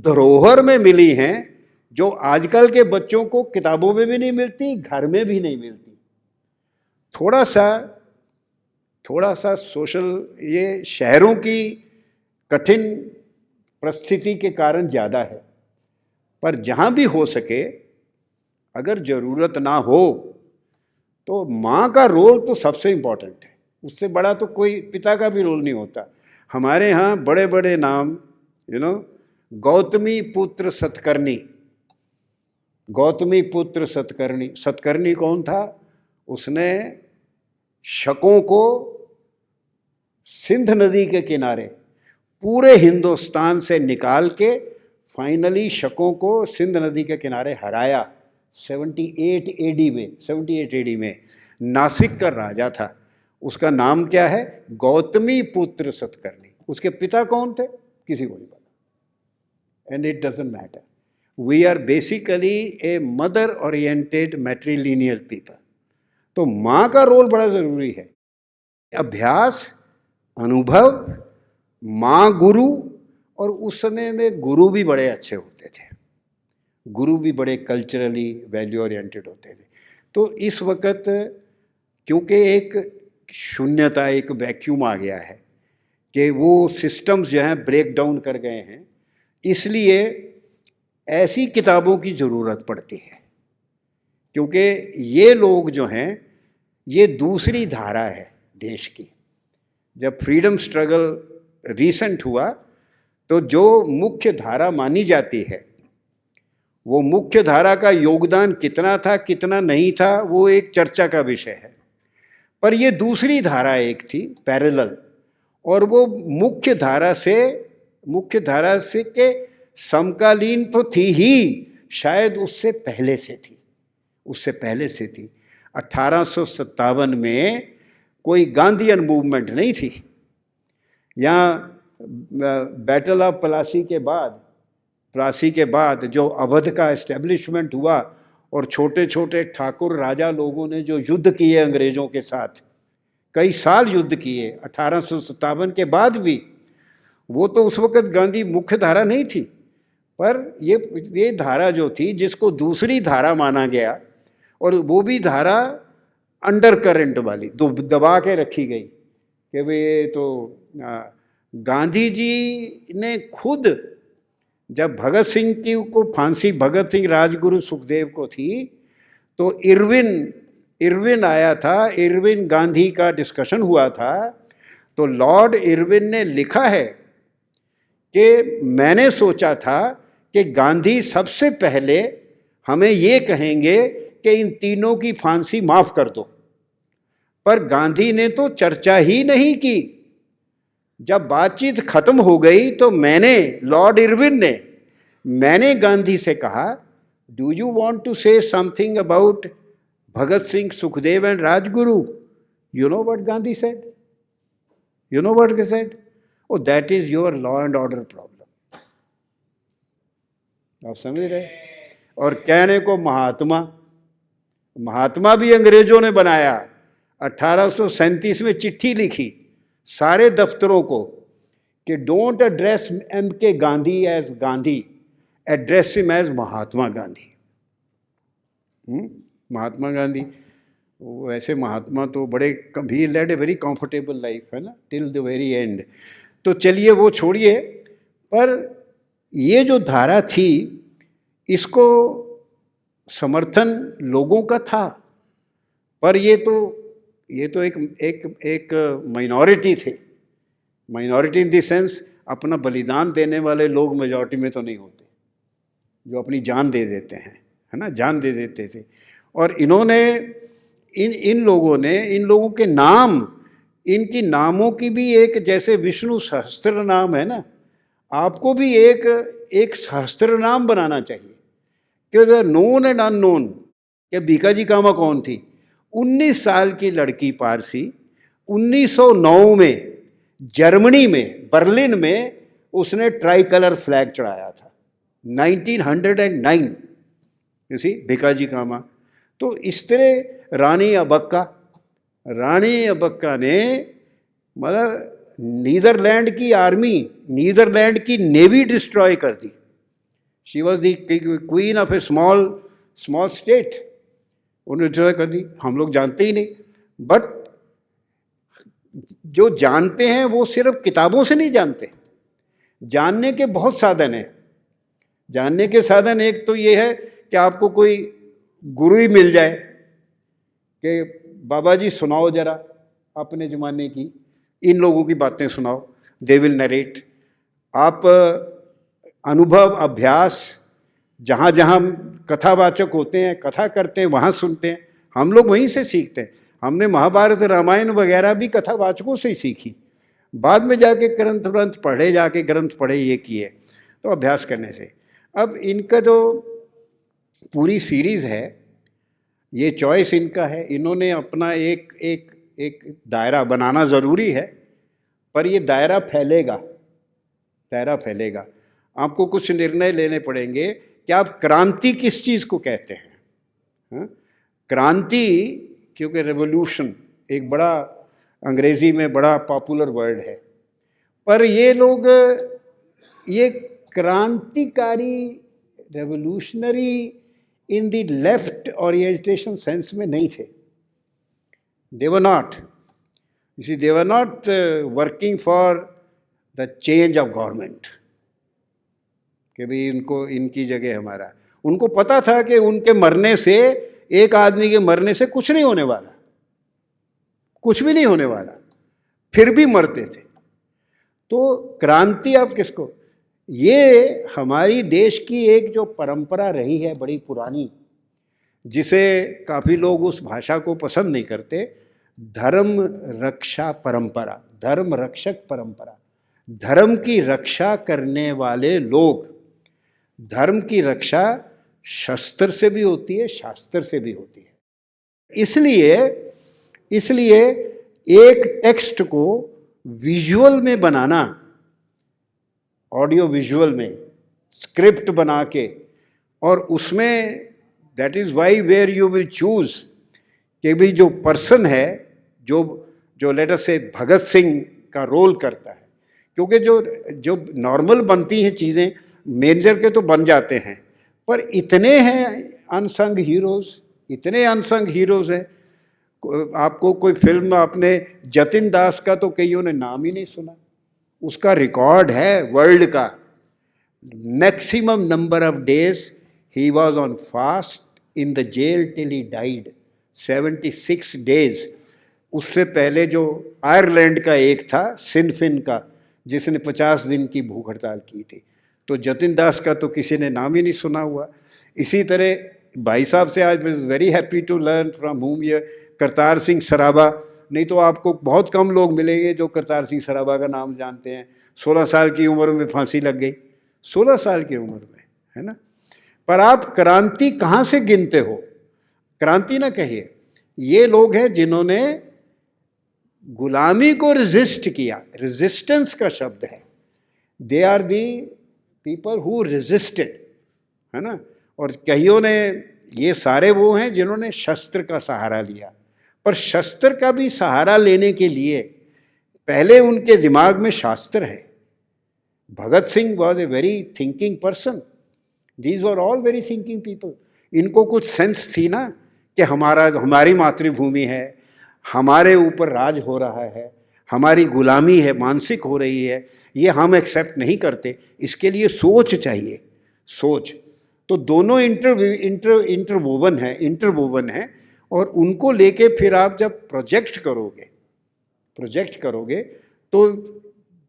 धरोहर में मिली हैं जो आजकल के बच्चों को किताबों में भी नहीं मिलती, घर में भी नहीं मिलती। थोड़ा सा सोशल, ये शहरों की कठिन परिस्थिति के कारण ज़्यादा है, पर जहाँ भी हो सके, अगर ज़रूरत ना हो तो माँ का रोल तो सबसे इम्पोर्टेंट है। उससे बड़ा तो कोई पिता का भी रोल नहीं होता। हमारे यहाँ बड़े बड़े नाम, गौतमी पुत्र सतकर्णी। गौतमी पुत्र सतकर्णी। सतकर्णी कौन था? उसने शकों को सिंध नदी के किनारे पूरे हिंदुस्तान से निकाल के फाइनली शकों को सिंध नदी के किनारे हराया 78 एडी में। नासिक का राजा था। उसका नाम क्या है? गौतमी पुत्र सतकर्णी। उसके पिता कौन थे? किसी को नहीं पता। And it doesn't matter. We are basically a mother oriented matrilineal people. तो माँ का रोल बड़ा ज़रूरी है। अभ्यास, अनुभव, माँ गुरु, और उस समय में गुरु भी बड़े अच्छे होते थे। गुरु भी बड़े कल्चरली वैल्यू ओरिएंटेड होते थे। तो इस वक्त क्योंकि एक शून्यता, एक वैक्यूम आ गया है कि वो सिस्टम्स जो हैं ब्रेक डाउन कर गए हैं, इसलिए ऐसी किताबों की ज़रूरत पड़ती है। क्योंकि ये लोग जो हैं, ये दूसरी धारा है देश की। जब फ्रीडम स्ट्रगल रीसेंट हुआ तो जो मुख्य धारा मानी जाती है, वो मुख्य धारा का योगदान कितना था कितना नहीं था, वो एक चर्चा का विषय है। पर ये दूसरी धारा एक थी पैरेलल, और वो मुख्य धारा से के समकालीन तो थी ही, शायद उससे पहले से थी। 1857 में कोई गांधीयन मूवमेंट नहीं थी। यहाँ बैटल ऑफ प्लासी के बाद जो अवध का एस्टेब्लिशमेंट हुआ और छोटे छोटे ठाकुर राजा लोगों ने जो युद्ध किए अंग्रेज़ों के साथ, कई साल युद्ध किए 1857 के बाद भी, वो तो उस वक़्त गांधी मुख्य धारा नहीं थी। पर ये धारा जो थी, जिसको दूसरी धारा माना गया, और वो भी धारा अंडर करंट वाली, दबा के रखी गई कि भाई तो गांधी जी ने खुद, जब भगत सिंह की को फांसी, भगत सिंह राजगुरु सुखदेव को थी, तो इरविन आया था, इरविन गांधी का डिस्कशन हुआ था। तो लॉर्ड इरविन ने लिखा है कि मैंने सोचा था कि गांधी सबसे पहले हमें ये कहेंगे कि इन तीनों की फांसी माफ कर दो, पर गांधी ने तो चर्चा ही नहीं की। जब बातचीत खत्म हो गई तो लॉर्ड इरविन मैंने गांधी से कहा, do you want to say something about Bhagat Singh, Sukhdev and Rajguru? You know what Gandhi said? Oh, that is your law and order problem. आप समझ रहे? और कहने को महात्मा भी अंग्रेजों ने बनाया। 1837 में चिट्ठी लिखी सारे दफ्तरों को कि don't address M.K. Gandhi as Gandhi, address him as Mahatma Gandhi. Mahatma Gandhi, वैसे महात्मा तो बड़े, ही led a very comfortable life, है ना, टिल द वेरी एंड। तो चलिए वो छोड़िए, पर ये जो धारा थी, इसको समर्थन लोगों का था, पर ये तो एक माइनॉरिटी थे। माइनॉरिटी इन द सेंस, अपना बलिदान देने वाले लोग मेजॉरिटी में तो नहीं होते, जो अपनी जान दे देते हैं, है ना, जान दे देते थे। और इन्होंने इन लोगों के नाम, इनकी नामों की भी एक, जैसे विष्णु सहस्त्र नाम है ना, आपको भी एक शास्त्र नाम बनाना चाहिए कि नोन एंड अननोन, कि भीकाजी कामा कौन थी। 19 साल की लड़की पारसी 1909 में जर्मनी में बर्लिन में उसने ट्राई कलर फ्लैग चढ़ाया था, 1909, इसी भीकाजी कामा। तो इस तरह रानी अबक्का ने मतलब नीदरलैंड की आर्मी, नीदरलैंड की नेवी डिस्ट्रॉय कर दी। She was the queen of a small state, उन्हें डिस्ट्रॉय कर दी। हम लोग जानते ही नहीं, बट जो जानते हैं वो सिर्फ किताबों से नहीं जानते। जानने के बहुत साधन हैं। जानने के साधन एक तो ये है कि आपको कोई गुरु ही मिल जाए कि बाबा जी सुनाओ जरा अपने ज़माने की, इन लोगों की बातें सुनाओ, दे विल नरेट। आप अनुभव अभ्यास, जहाँ जहाँ कथावाचक होते हैं, कथा करते हैं, वहाँ सुनते हैं। हम लोग वहीं से सीखते हैं। हमने महाभारत रामायण वगैरह भी कथावाचकों से ही सीखी। बाद में जाके ग्रंथ पढ़े ये किए, तो अभ्यास करने से। अब इनका जो पूरी सीरीज़ है, ये चॉइस इनका है। इन्होंने अपना एक दायरा बनाना ज़रूरी है, पर ये दायरा फैलेगा। आपको कुछ निर्णय लेने पड़ेंगे कि आप क्रांति किस चीज़ को कहते हैं। हाँ? क्रांति, क्योंकि रेवोल्यूशन एक बड़ा अंग्रेज़ी में बड़ा पॉपुलर वर्ड है, पर ये लोग ये क्रांतिकारी, revolutionary in the left orientation sense में नहीं थे। They were not. You see, they were not working for the change of government. कि भाई इनकी जगह हमारा। उनको पता था कि उनके मरने से, एक आदमी के मरने से कुछ नहीं होने वाला, कुछ भी नहीं होने वाला, फिर भी मरते थे। तो क्रांति आप किसको, ये हमारी देश की एक जो परंपरा रही है बड़ी पुरानी, जिसे काफ़ी लोग उस भाषा को पसंद नहीं करते, धर्म रक्षक परंपरा। धर्म की रक्षा करने वाले लोग, धर्म की रक्षा शस्त्र से भी होती है, शास्त्र से भी होती है। इसलिए एक टेक्स्ट को विजुअल में बनाना, ऑडियो विजुअल में स्क्रिप्ट बना के, और उसमें that is why where you will choose कि भी जो पर्सन है, जो लेट अस से भगत सिंह का रोल करता है, क्योंकि जो नॉर्मल बनती हैं चीज़ें, मेजर के तो बन जाते हैं, पर इतने हैं अनसंग हीरोज़ हैं। आपको कोई फिल्म, आपने जतिन दास का तो कईयों ने नाम ही नहीं सुना। उसका रिकॉर्ड है वर्ल्ड का, maximum number of days he was on fast in the jail till he died, 76 days. उससे पहले जो आयरलैंड का एक था, सिनफिन का, जिसने 50 दिन की भूख हड़ताल की थी। तो जतिन दास का तो किसी ने नाम ही नहीं सुना हुआ। इसी तरह भाई साहब से आज मैं very happy to learn from whom ये करतार सिंह सराभा। नहीं तो आपको बहुत कम लोग मिलेंगे जो करतार सिंह सराभा का नाम जानते हैं। 16 साल की उम्र में फांसी लग गई, 16 साल की उम्र में, है ना। पर आप क्रांति कहाँ से गिनते हो? क्रांति ना कहिए, ये लोग हैं जिन्होंने गुलामी को रेजिस्ट किया। रेजिस्टेंस का शब्द है, they are the people who resisted, है ना। और कईयों ने, ये सारे वो हैं जिन्होंने शस्त्र का सहारा लिया। पर शस्त्र का भी सहारा लेने के लिए पहले उनके दिमाग में शास्त्र है। Bhagat Singh was a very thinking person, these were all very thinking people. इनको कुछ सेंस थी ना कि हमारी मातृभूमि है, हमारे ऊपर राज हो रहा है, हमारी गुलामी है, मानसिक हो रही है, ये हम एक्सेप्ट नहीं करते। इसके लिए सोच चाहिए, सोच। तो दोनों इंटरवोवन है और उनको लेके फिर आप जब प्रोजेक्ट करोगे तो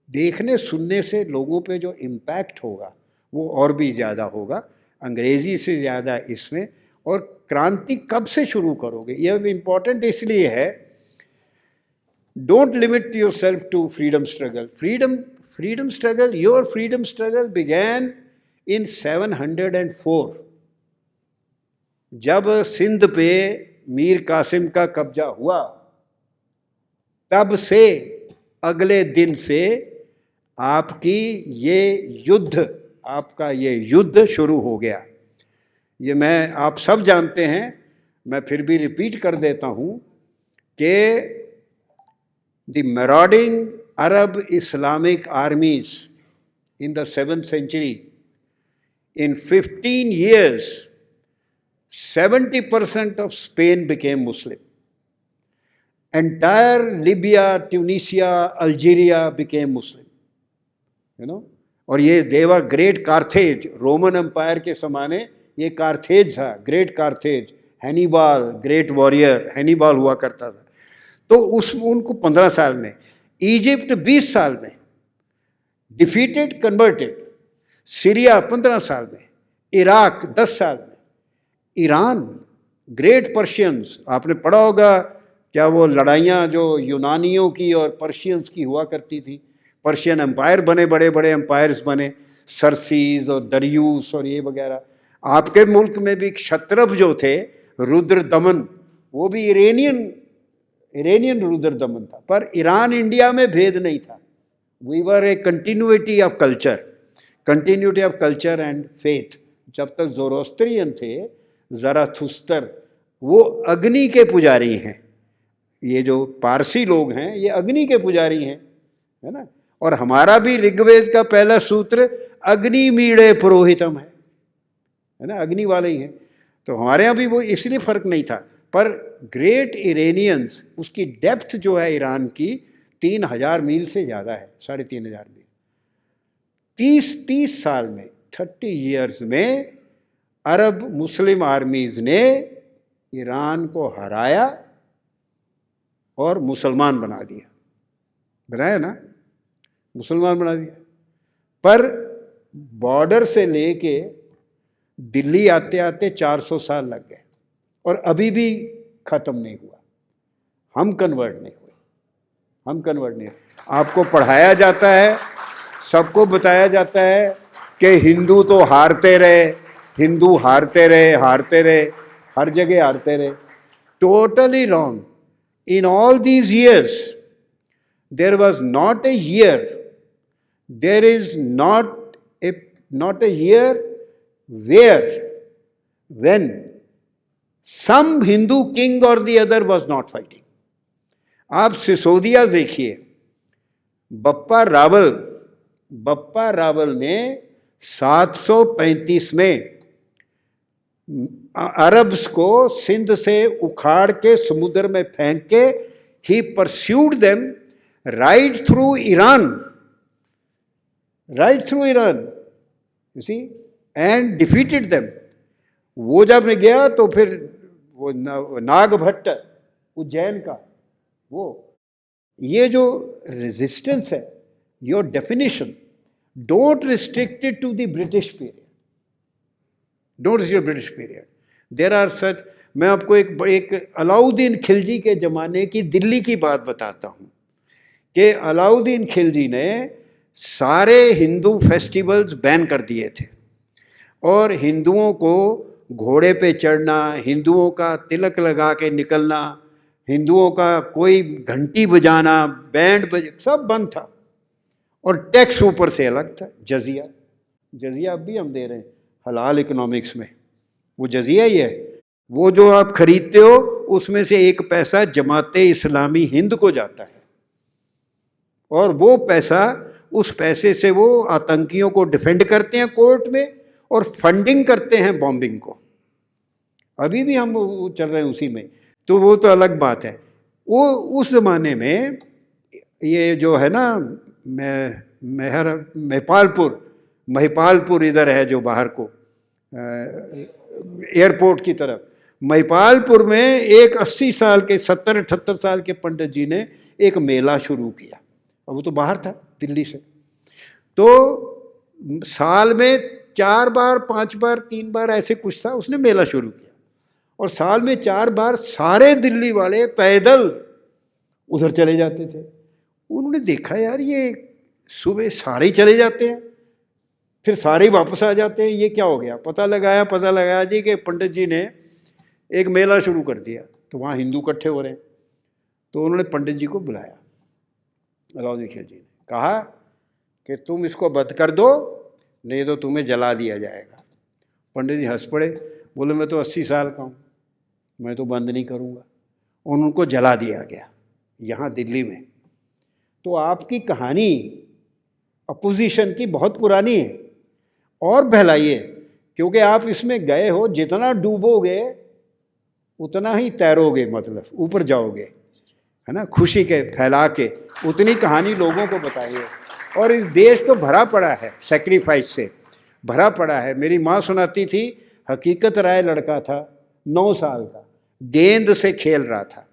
देखने सुनने से लोगों पे जो इम्पैक्ट होगा वो और भी ज़्यादा होगा, अंग्रेज़ी से ज़्यादा इसमें। और क्रांति कब से शुरू करोगे, यह इम्पॉर्टेंट इसलिए है। Don't limit yourself to freedom struggle. freedom struggle, your freedom struggle began in 704. जब सिंध पे मीर कासिम का कब्जा हुआ, तब से अगले दिन से आपकी ये युद्ध, आपका ये युद्ध शुरू हो गया। ये मैं, आप सब जानते हैं, मैं फिर भी रिपीट कर देता हूँ कि the marauding Arab Islamic armies in the 7th century, in 15 years, 70% of Spain became Muslim. Entire Libya, Tunisia, Algeria became Muslim. You know? और ये देवर ग्रेट कार्थेज, रोमन एम्पायर के ज़माने ये कार्थेज था, ग्रेट कार्थेज, हैनिबाल, ग्रेट वॉरियर हैनिबाल हुआ करता था। तो उनको 15 साल में, इजिप्ट 20 साल में, डिफीटेड कन्वर्टेड, सीरिया 15 साल में, इराक 10 साल में, ईरान, ग्रेट पर्शियंस, आपने पढ़ा होगा क्या वो लड़ाइयाँ जो यूनानियों की और पर्शियंस की हुआ करती थी, पर्शियन एम्पायर बने, बड़े बड़े एम्पायर्स बने, सरसीज और दरियूस और ये वगैरह। आपके मुल्क में भी क्षत्रप जो थे, रुद्र दमन, वो भी इरानियन रुद्र दमन था, पर ईरान इंडिया में भेद नहीं था। We were a continuity of culture and faith. जब तक ज़ोरोस्ट्रियन थे, ज़राथुस्तर, वो अग्नि के पुजारी हैं। ये जो पारसी लोग हैं ये अग्नि के पुजारी हैं, है ना। और हमारा भी ऋग्वेद का पहला सूत्र अग्नि मीड़े पुरोहितम है ना, अग्नि वाले ही हैं। तो हमारे यहाँ भी वो इसलिए फ़र्क नहीं था। पर ग्रेट इरेनियंस, उसकी डेप्थ जो है ईरान की 3000 मील से ज़्यादा है, 3500 मील। 30 साल में, 30 ईयर्स में अरब मुस्लिम आर्मीज़ ने ईरान को हराया और मुसलमान बना दिया, बनाया ना, मुसलमान बना दिया। पर बॉर्डर से लेके दिल्ली आते आते 400 साल लग गए और अभी भी ख़त्म नहीं हुआ। हम कन्वर्ट नहीं हुए। आपको पढ़ाया जाता है, सबको बताया जाता है कि हिंदू तो हारते रहे, हर जगह हारते रहे। Totally wrong. In all these years, there was not a year, there is not a year when some Hindu king or the other was not fighting. आप सिसोदिया देखिए, बप्पा रावल ने 735 में अरब्स को सिंध से उखाड़ के समुद्र में फेंक के ही pursued them right through Iran, you see, and defeated them. वो जब मैं गया तो फिर वो नागभट्ट उज्जैन का, वो ये जो रेजिस्टेंस है, your definition, don't restrict it to the British period, there are such. मैं आपको एक अलाउद्दीन खिलजी के ज़माने की दिल्ली की बात बताता हूँ कि अलाउद्दीन खिलजी ने सारे हिंदू फेस्टिवल्स बैन कर दिए थे और हिंदुओं को घोड़े पे चढ़ना, हिंदुओं का तिलक लगा के निकलना, हिंदुओं का कोई घंटी बजाना, बैंड सब बंद था। और टैक्स ऊपर से अलग था, जजिया अब भी हम दे रहे हैं हलाल इकोनॉमिक्स में, वो जजिया ही है। वो जो आप खरीदते हो उसमें से 1 पैसा जमाते इस्लामी हिंद को जाता है और वो पैसा, उस पैसे से वो आतंकियों को डिफेंड करते हैं कोर्ट में और फंडिंग करते हैं बॉम्बिंग को। अभी भी हम चल रहे हैं उसी में। तो वो तो अलग बात है। वो उस ज़माने में ये जो है ना, महिपालपुर इधर है जो बाहर को एयरपोर्ट की तरफ, महिपालपुर में एक 80 साल के 70-78 साल के पंडित जी ने एक मेला शुरू किया और वो तो बाहर था दिल्ली से। तो साल में 4 बार 5 बार 3 बार ऐसे कुछ था, उसने मेला शुरू किया और साल में 4 बार सारे दिल्ली वाले पैदल उधर चले जाते थे। उन्होंने देखा यार ये सुबह सारे ही चले जाते हैं, फिर सारे ही वापस आ जाते हैं, ये क्या हो गया? पता लगाया जी कि पंडित जी ने एक मेला शुरू कर दिया, तो वहाँ हिंदू इकट्ठे हो रहे हैं। तो उन्होंने पंडित जी को बुलाया, अलाउद्दीन खिलजी ने कहा कि तुम इसको बंद कर दो, नहीं तो तुम्हें जला दिया जाएगा। पंडित जी हंस पड़े, बोले मैं तो 80 साल का हूँ, मैं तो बंद नहीं करूँगा। और उनको जला दिया गया यहाँ दिल्ली में। तो आपकी कहानी अपोजिशन की बहुत पुरानी है, और बहलाइए, क्योंकि आप इसमें गए हो, जितना डूबोगे उतना ही तैरोगे, मतलब ऊपर जाओगे, है ना, खुशी के फैला के उतनी कहानी लोगों को बताइए। और इस देश तो भरा पड़ा है सेक्रीफाइस से, भरा पड़ा है। मेरी माँ सुनाती थी, हकीकत राय लड़का था 9 साल का, गेंद से खेल रहा था।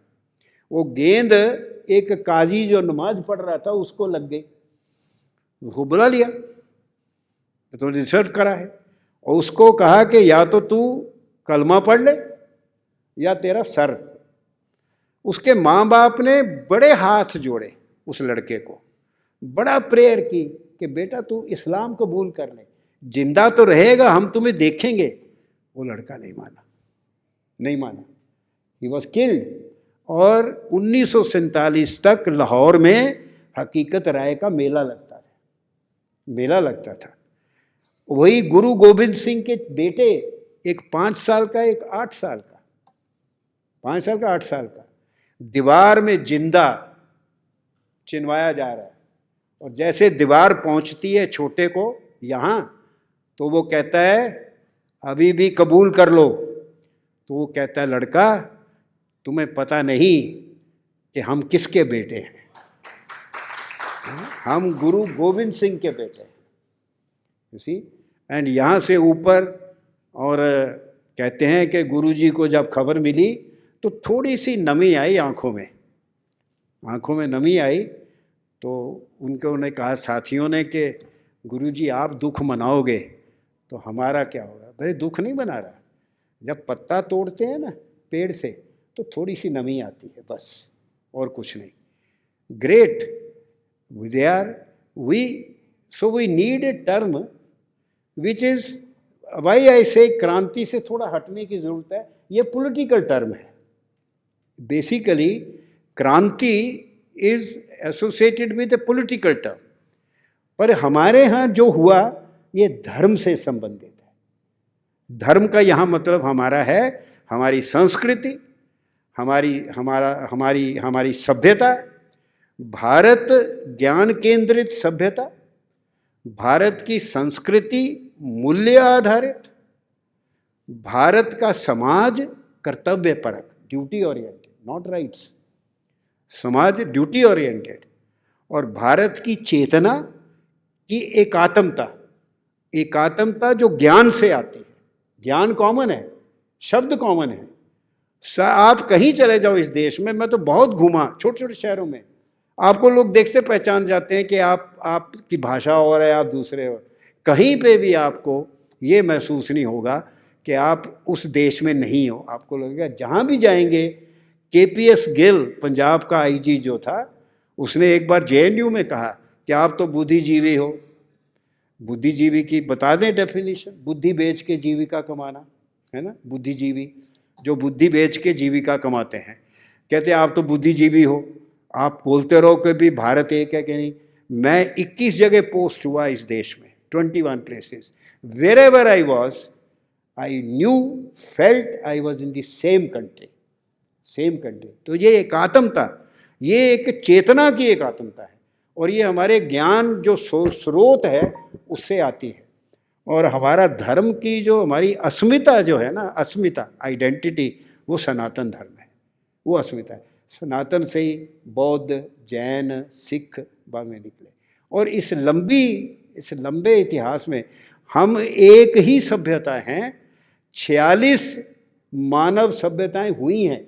वो गेंद एक काजी जो नमाज पढ़ रहा था उसको लग गई, उसको बुला लिया, तो रिसर्च करा है, और उसको कहा कि या तो तू कलमा पढ़ ले या तेरा सर। उसके माँ बाप ने बड़े हाथ जोड़े उस लड़के को, बड़ा प्रेयर की कि बेटा तू इस्लाम कबूल कर ले, जिंदा तो रहेगा, हम तुम्हें देखेंगे। वो लड़का नहीं माना, ही वॉज किल्ड। और 1947 तक लाहौर में हकीकत राय का मेला लगता था। वही गुरु गोविंद सिंह के बेटे, एक 5 साल का, एक 8 साल का, 5 साल का 8 साल का, दीवार में जिंदा चिनवाया जा रहा है। और जैसे दीवार पहुंचती है छोटे को यहाँ, तो वो कहता है अभी भी कबूल कर लो। तो वो कहता है लड़का तुम्हें पता नहीं कि हम किसके बेटे हैं, हम गुरु गोविंद सिंह के बेटे हैं, यू सी। एंड यहाँ से ऊपर, और कहते हैं कि गुरुजी को जब खबर मिली तो थोड़ी सी नमी आई आँखों में नमी आई। तो उन्होंने कहा साथियों ने कि गुरुजी आप दुख मनाओगे तो हमारा क्या होगा? भाई दुख नहीं मना रहा, जब पत्ता तोड़ते हैं ना पेड़ से तो थोड़ी सी नमी आती है बस, और कुछ नहीं। Great they are we, so we need a term which is, why I say क्रांति से थोड़ा हटने की ज़रूरत है। ये पॉलिटिकल टर्म है basically, kranti is associated with a political term, पर हमारे यहाँ जो हुआ ये धर्म से संबंधित है। धर्म का यहाँ मतलब हमारा है हमारी संस्कृति, हमारी सभ्यता, भारत ज्ञान केंद्रित सभ्यता, भारत की संस्कृति मूल्य आधारित, भारत का समाज कर्तव्य परक, ड्यूटी ओरिएंटेड, नॉट राइट्स, समाज ड्यूटी ओरिएंटेड, और भारत की चेतना की एकात्मता जो ज्ञान से आती है। ज्ञान कॉमन है, शब्द कॉमन है। आप कहीं चले जाओ इस देश में, मैं तो बहुत घूमा छोटे छोटे शहरों में, आपको लोग देखते पहचान जाते हैं कि आपकी भाषा और है, आप दूसरे हो। कहीं पे भी आपको ये महसूस नहीं होगा कि आप उस देश में नहीं हो। आपको लगेगा जहाँ भी जाएंगे। KPS गिल पंजाब का IG जो था, उसने एक बार JNU में कहा कि आप तो बुद्धिजीवी हो। बुद्धिजीवी की बता दें डेफिनेशन, बुद्धि बेच के जीविका कमाना, है ना, बुद्धिजीवी जो बुद्धि बेच के जीविका कमाते हैं। कहते हैं आप तो बुद्धिजीवी हो, आप बोलते रहो कि भी भारत एक है कि नहीं। मैं 21 जगह पोस्ट हुआ इस देश में, 21 places, wherever I was, I knew, felt I was in the same country. तो ये एकात्मता, ये एक चेतना की एकात्मता है, और ये हमारे ज्ञान जो स्रोत है उससे आती है। और हमारा धर्म की जो हमारी अस्मिता जो है ना, अस्मिता, आइडेंटिटी, वो सनातन धर्म है, वो अस्मिता है। सनातन से ही बौद्ध, जैन, सिख बाद में निकले। और इस लंबे इतिहास में हम एक ही सभ्यता हैं। 46 मानव सभ्यताएं हुई हैं,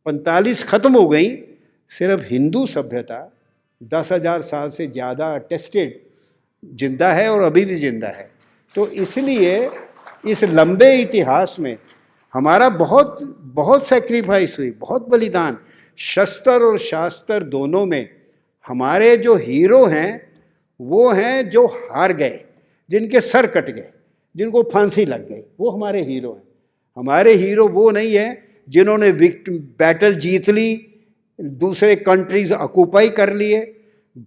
45 खत्म हो गई। सिर्फ हिंदू सभ्यता 10,000 साल से ज़्यादा टेस्टेड जिंदा है, और अभी भी जिंदा है। तो इसलिए इस लंबे इतिहास में हमारा बहुत सेक्रीफाइस हुई, बहुत बलिदान, शस्त्र और शास्त्र दोनों में। हमारे जो हीरो हैं वो हैं जो हार गए, जिनके सर कट गए, जिनको फांसी लग गई, वो हमारे हीरो हैं। हमारे हीरो वो नहीं है जिन्होंने बैटल जीत ली, दूसरे कंट्रीज ऑक्यूपाई कर लिए।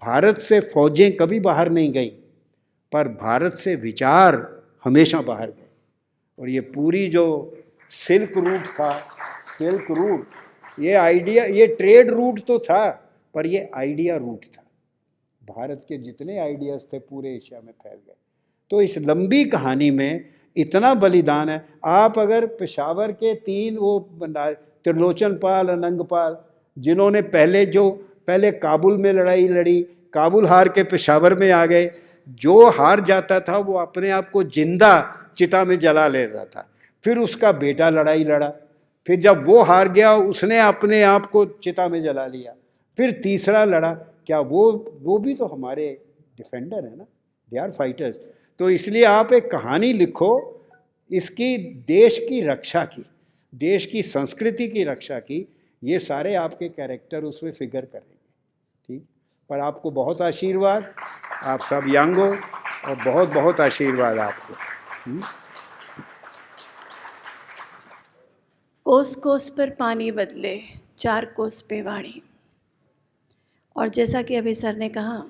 भारत से फौजें कभी बाहर नहीं गई, पर भारत से विचार हमेशा बाहर गए। और ये पूरी जो सिल्क रूट था, सिल्क रूट, ये आइडिया, ये ट्रेड रूट तो था, पर ये आइडिया रूट था। भारत के जितने आइडियाज थे पूरे एशिया में फैल गए। तो इस लंबी कहानी में इतना बलिदान है। आप अगर पेशावर के 3 वो त्रिलोचन पाल, अनंगपाल, जिन्होंने पहले काबुल में लड़ाई लड़ी, काबुल हार के पेशावर में आ गए। जो हार जाता था वो अपने आप को जिंदा चिता में जला ले रहा था। फिर उसका बेटा लड़ाई लड़ा, फिर जब वो हार गया उसने अपने आप को चिता में जला लिया। फिर तीसरा लड़ा। क्या वो भी तो हमारे डिफेंडर है ना, दे आर फाइटर्स। तो इसलिए आप एक कहानी लिखो इसकी, देश की रक्षा की, देश की संस्कृति की रक्षा की, ये सारे आपके कैरेक्टर उसमें फिगर करेंगे। ठीक, पर आपको बहुत आशीर्वाद, आप सब यंग हो, और बहुत बहुत आशीर्वाद आपको। कोस कोस पर पानी बदले, 4 कोस पे वाणी। और जैसा कि अभी सर ने कहा,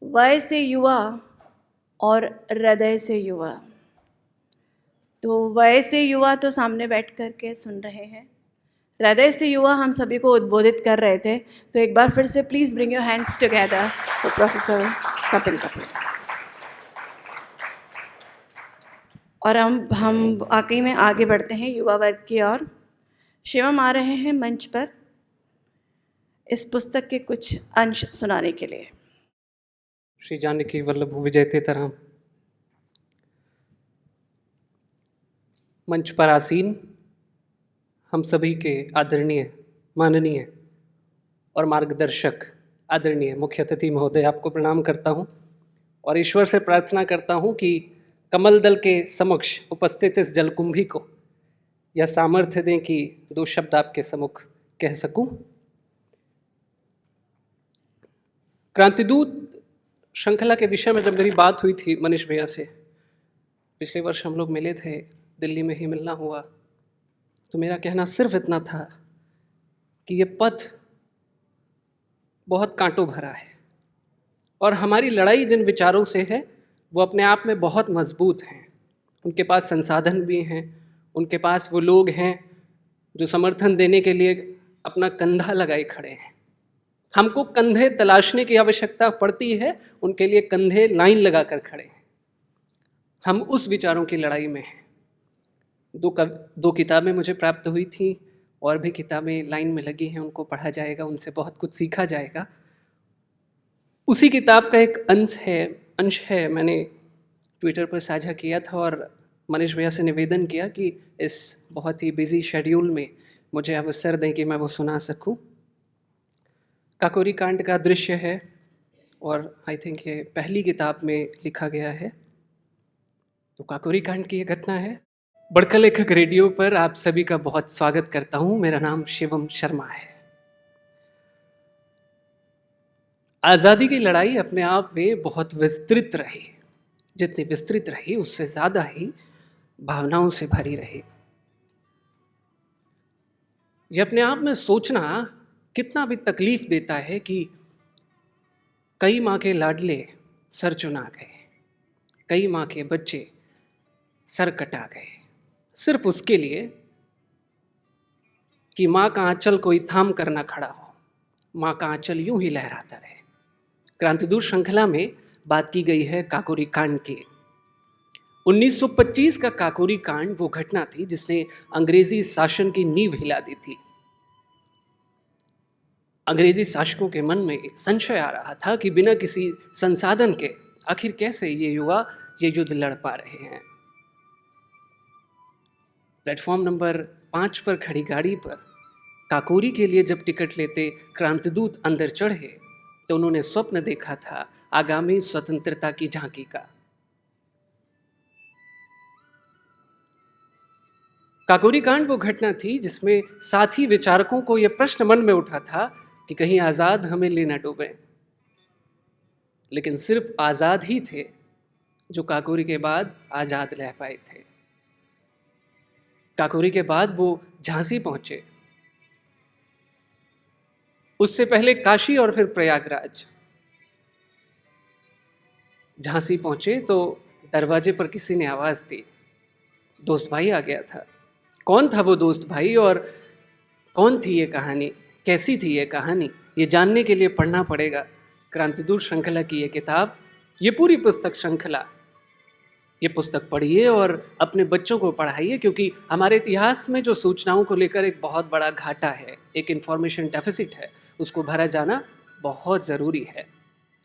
वय से युवा और हृदय से युवा। तो वय से युवा तो सामने बैठ कर के सुन रहे हैं, हृदय से युवा हम सभी को उद्बोधित कर रहे थे। तो एक बार फिर से please bring your hands together for professor Kapil Kapil. और हम वाकई में आगे बढ़ते हैं युवा वर्ग की ओर। शिवम आ रहे हैं मंच पर इस पुस्तक के कुछ अंश सुनाने के लिए। श्री जानकी वल्लभ विजयतेतराम। मंच पर आसीन हम सभी के आदरणीय, माननीय और मार्गदर्शक आदरणीय मुख्य अतिथि महोदय, आपको प्रणाम करता हूं और ईश्वर से प्रार्थना करता हूं कि कमल दल के समक्ष उपस्थित इस जलकुंभी को यह सामर्थ्य दें कि 2 शब्द आपके सम्मुख कह सकूं। क्रांतिदूत श्रृंखला के विषय में जब मेरी बात हुई थी मनीष भैया से, पिछले वर्ष हम लोग मिले थे, दिल्ली में ही मिलना हुआ, तो मेरा कहना सिर्फ इतना था कि ये पथ बहुत कांटों भरा है और हमारी लड़ाई जिन विचारों से है वो अपने आप में बहुत मजबूत हैं। उनके पास संसाधन भी हैं, उनके पास वो लोग हैं जो समर्थन देने के लिए अपना कंधा लगाए खड़े हैं। हमको कंधे तलाशने की आवश्यकता पड़ती है, उनके लिए कंधे लाइन लगा कर खड़े हैं। हम उस विचारों की लड़ाई में हैं। 2 किताबें मुझे प्राप्त हुई थी और भी किताबें लाइन में लगी हैं, उनको पढ़ा जाएगा, उनसे बहुत कुछ सीखा जाएगा। उसी किताब का एक अंश है मैंने ट्विटर पर साझा किया था और मनीष भैया से निवेदन किया कि इस बहुत ही बिजी शेड्यूल में मुझे अवसर दें कि मैं वो सुना सकूं। काकोरी कांड का दृश्य है और आई थिंक ये पहली किताब में लिखा गया है। तो काकोरी कांड की ये घटना है। बड़का लेखक रेडियो पर आप सभी का बहुत स्वागत करता हूं। मेरा नाम शिवम शर्मा है। आज़ादी की लड़ाई अपने आप में बहुत विस्तृत रही, जितनी विस्तृत रही उससे ज़्यादा ही भावनाओं से भरी रही। ये अपने आप में सोचना कितना भी तकलीफ देता है कि कई माँ के लाडले सर चुना गए, कई माँ के बच्चे सर कटा गए, सिर्फ उसके लिए कि माँ का आंचल कोई थाम कर ना खड़ा हो, माँ का आंचल यूं ही लहराता रहे। क्रांतिदूत श्रृंखला में बात की गई है काकोरी कांड की। 1925 का काकोरी कांड वो घटना थी जिसने अंग्रेजी शासन की नींव हिला दी थी। अंग्रेजी शासकों के मन में संशय आ रहा था कि बिना किसी संसाधन के आखिर कैसे ये युवा ये युद्ध लड़ पा रहे हैं। प्लेटफॉर्म नंबर 5 पर खड़ी गाड़ी पर काकोरी के लिए जब टिकट लेते क्रांतिदूत अंदर चढ़े तो उन्होंने स्वप्न देखा था आगामी स्वतंत्रता की झांकी का। काकोरी कांड वो घटना थी जिसमें साथी विचारकों को यह प्रश्न मन में उठा था कि कहीं आजाद हमें ले ना डूबे। लेकिन सिर्फ आज़ाद ही थे जो काकोरी के बाद आज़ाद रह पाए थे। काकोरी के बाद वो झांसी पहुंचे, उससे पहले काशी और फिर प्रयागराज। झांसी पहुंचे तो दरवाजे पर किसी ने आवाज़ दी, दोस्त भाई आ गया था। कौन था वो दोस्त भाई और कौन थी ये कहानी, कैसी थी ये कहानी, ये जानने के लिए पढ़ना पड़ेगा क्रांतिदूत श्रृंखला की ये किताब, ये पूरी पुस्तक श्रृंखला। ये पुस्तक पढ़िए और अपने बच्चों को पढ़ाइए, क्योंकि हमारे इतिहास में जो सूचनाओं को लेकर एक बहुत बड़ा घाटा है, एक इन्फॉर्मेशन डेफिसिट है, उसको भरा जाना बहुत ज़रूरी है।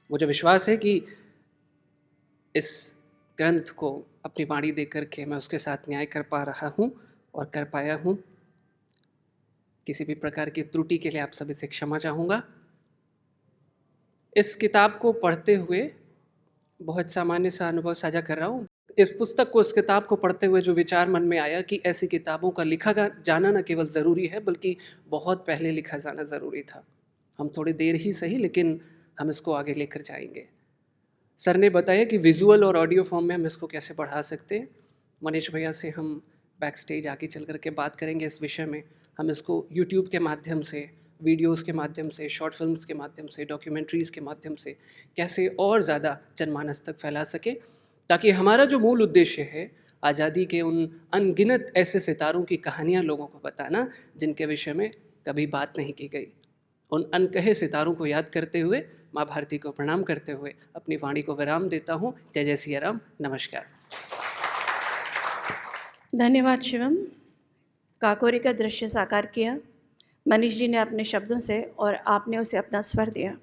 मुझे विश्वास है कि इस ग्रंथ को अपनी वाणी दे करके मैं उसके साथ न्याय कर पा रहा हूँ और कर पाया हूँ। किसी भी प्रकार की त्रुटि के लिए आप सभी से क्षमा चाहूँगा। इस किताब को पढ़ते हुए बहुत सामान्य सा अनुभव साझा कर रहा हूँ। इस पुस्तक को, इस किताब को पढ़ते हुए जो विचार मन में आया कि ऐसी किताबों का लिखा जाना न केवल ज़रूरी है बल्कि बहुत पहले लिखा जाना ज़रूरी था। हम थोड़ी देर ही सही, लेकिन हम इसको आगे लेकर जाएंगे। सर ने बताया कि विजुअल और ऑडियो फॉर्म में हम इसको कैसे बढ़ा सकते हैं। मनीष भैया से हम बैक स्टेज आगे चल कर के बात करेंगे इस विषय में। हम इसको यूट्यूब के माध्यम से, वीडियोस के माध्यम से, शॉर्ट फिल्म्स के माध्यम से, डॉक्यूमेंट्रीज़ के माध्यम से कैसे और ज़्यादा जनमानस तक फैला सके, ताकि हमारा जो मूल उद्देश्य है आज़ादी के उन अनगिनत ऐसे सितारों की कहानियाँ लोगों को बताना जिनके विषय में कभी बात नहीं की गई, उन अनकहे सितारों को याद करते हुए, माँ भारती को प्रणाम करते हुए अपनी वाणी को विराम देता हूँ। जय जय सिया राम। नमस्कार। धन्यवाद शिवम। काकोरी का दृश्य साकार किया मनीष जी ने अपने शब्दों से और आपने उसे अपना स्वर दिया।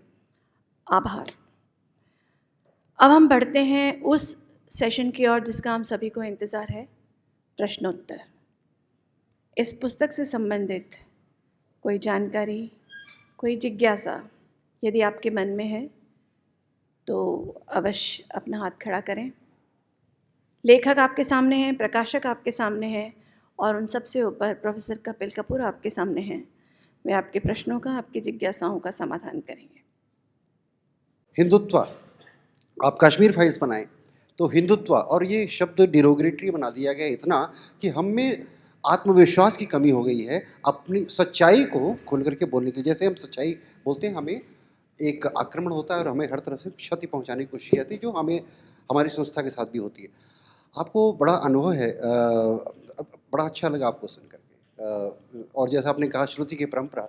आभार। अब हम बढ़ते हैं उस सेशन की ओर जिसका हम सभी को इंतज़ार है, प्रश्नोत्तर। इस पुस्तक से संबंधित कोई जानकारी, कोई जिज्ञासा यदि आपके मन में है तो अवश्य अपना हाथ खड़ा करें। लेखक आपके सामने हैं, प्रकाशक आपके सामने हैं और उन सबसे ऊपर प्रोफेसर कपिल कपूर आपके सामने हैं। वे आपके प्रश्नों का, आपकी जिज्ञासाओं का समाधान करेंगे। हिंदुत्व, आप कश्मीर फाइल्स बनाएं तो हिंदुत्व और ये शब्द डिरोगेटरी बना दिया गया इतना कि हम में आत्मविश्वास की कमी हो गई है अपनी सच्चाई को खोल करके बोलने के लिए। जैसे हम सच्चाई बोलते हैं, हमें एक आक्रमण होता है और हमें हर तरह से क्षति पहुंचाने की कोशिश आती है, जो हमें हमारी संस्था के साथ भी होती है। आपको बड़ा अनुभव है, बड़ा अच्छा लगा आपको सुन करके। और जैसा आपने कहा श्रुति की परंपरा,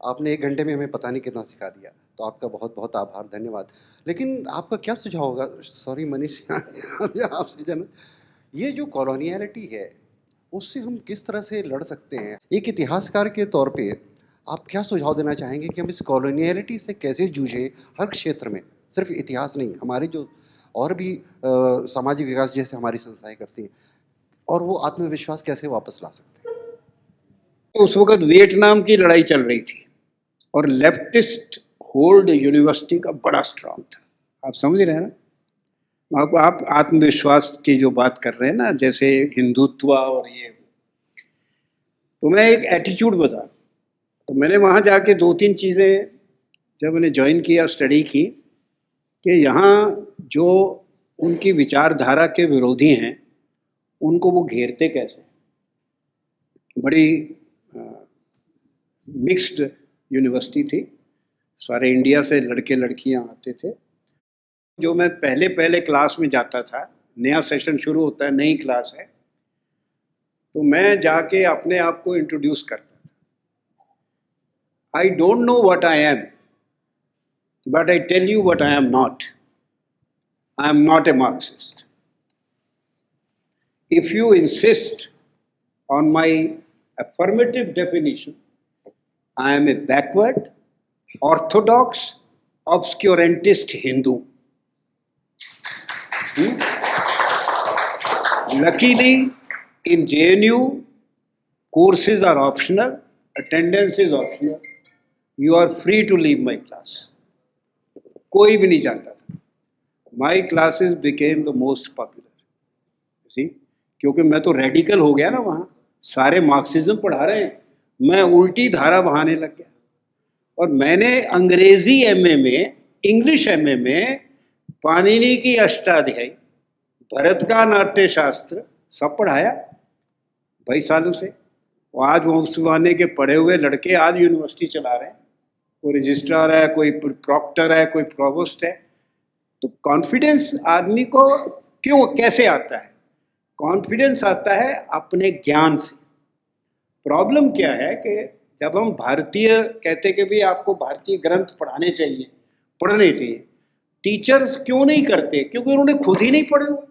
आपने 1 घंटे में हमें पता नहीं कितना सिखा दिया, तो आपका बहुत बहुत आभार, धन्यवाद। लेकिन आपका क्या सुझाव होगा, सॉरी मनीष आपसे जाना, ये जो कॉलोनियलिटी है उससे हम किस तरह से लड़ सकते हैं? एक इतिहासकार के तौर पे आप क्या सुझाव देना चाहेंगे कि हम इस कॉलोनियलिटी से कैसे जूझें हर क्षेत्र में, सिर्फ इतिहास नहीं, हमारे जो और भी सामाजिक विकास जैसे हमारी संस्थाएं करती हैं, और वो आत्मविश्वास कैसे वापस ला सकते हैं? उस वक्त वियतनाम की लड़ाई चल रही थी और लेफ्टिस्ट होल्ड यूनिवर्सिटी का बड़ा स्ट्रांग था। आप समझ रहे हैं ना? आप आत्मविश्वास की जो बात कर रहे हैं ना, जैसे हिंदुत्व और ये, तो मैं एक एटीट्यूड बता, तो मैंने वहाँ जाके 2-3 चीज़ें जब मैंने ज्वाइन किया, स्टडी की कि यहाँ जो उनकी विचारधारा के विरोधी हैं उनको वो घेरते कैसे। बड़ी मिक्स्ड यूनिवर्सिटी थी, सारे इंडिया से लड़के लड़कियाँ आते थे। जो मैं पहले क्लास में जाता था, नया सेशन शुरू होता है, नई क्लास है, तो मैं जाके अपने आप को इंट्रोड्यूस करता था। I don't know what I am, but I tell you what I am not. I am not a Marxist. If you insist on my affirmative definition, I am a backward, orthodox, obscurantist Hindu. Luckily, in JNU, courses are optional, attendance is optional. You are free to leave my class. कोई भी नहीं जानता था. My classes became the most popular. See? क्योंकि मैं तो radical हो गया ना, वहाँ सारे मार्क्सिज्म पढ़ा रहे हैं, मैं उल्टी धारा बहाने लग गया। और मैंने अंग्रेजी एमए में, इंग्लिश एमए में पाणिनि की अष्टाध्यायी, भरत का नाट्य शास्त्र सब पढ़ाया 22 सालों से। और आज वो उस जमाने के पढ़े हुए लड़के आज यूनिवर्सिटी चला रहे हैं, कोई रजिस्ट्रार है, कोई प्रॉक्टर है, कोई प्रोवोस्ट है। तो कॉन्फिडेंस आदमी को क्यों कैसे आता है? कॉन्फिडेंस आता है अपने ज्ञान से। प्रॉब्लम क्या है कि जब हम भारतीय कहते कि भी आपको भारतीय ग्रंथ पढ़ने चाहिए, टीचर्स क्यों नहीं करते? क्योंकि उन्होंने खुद ही नहीं पढ़े हुए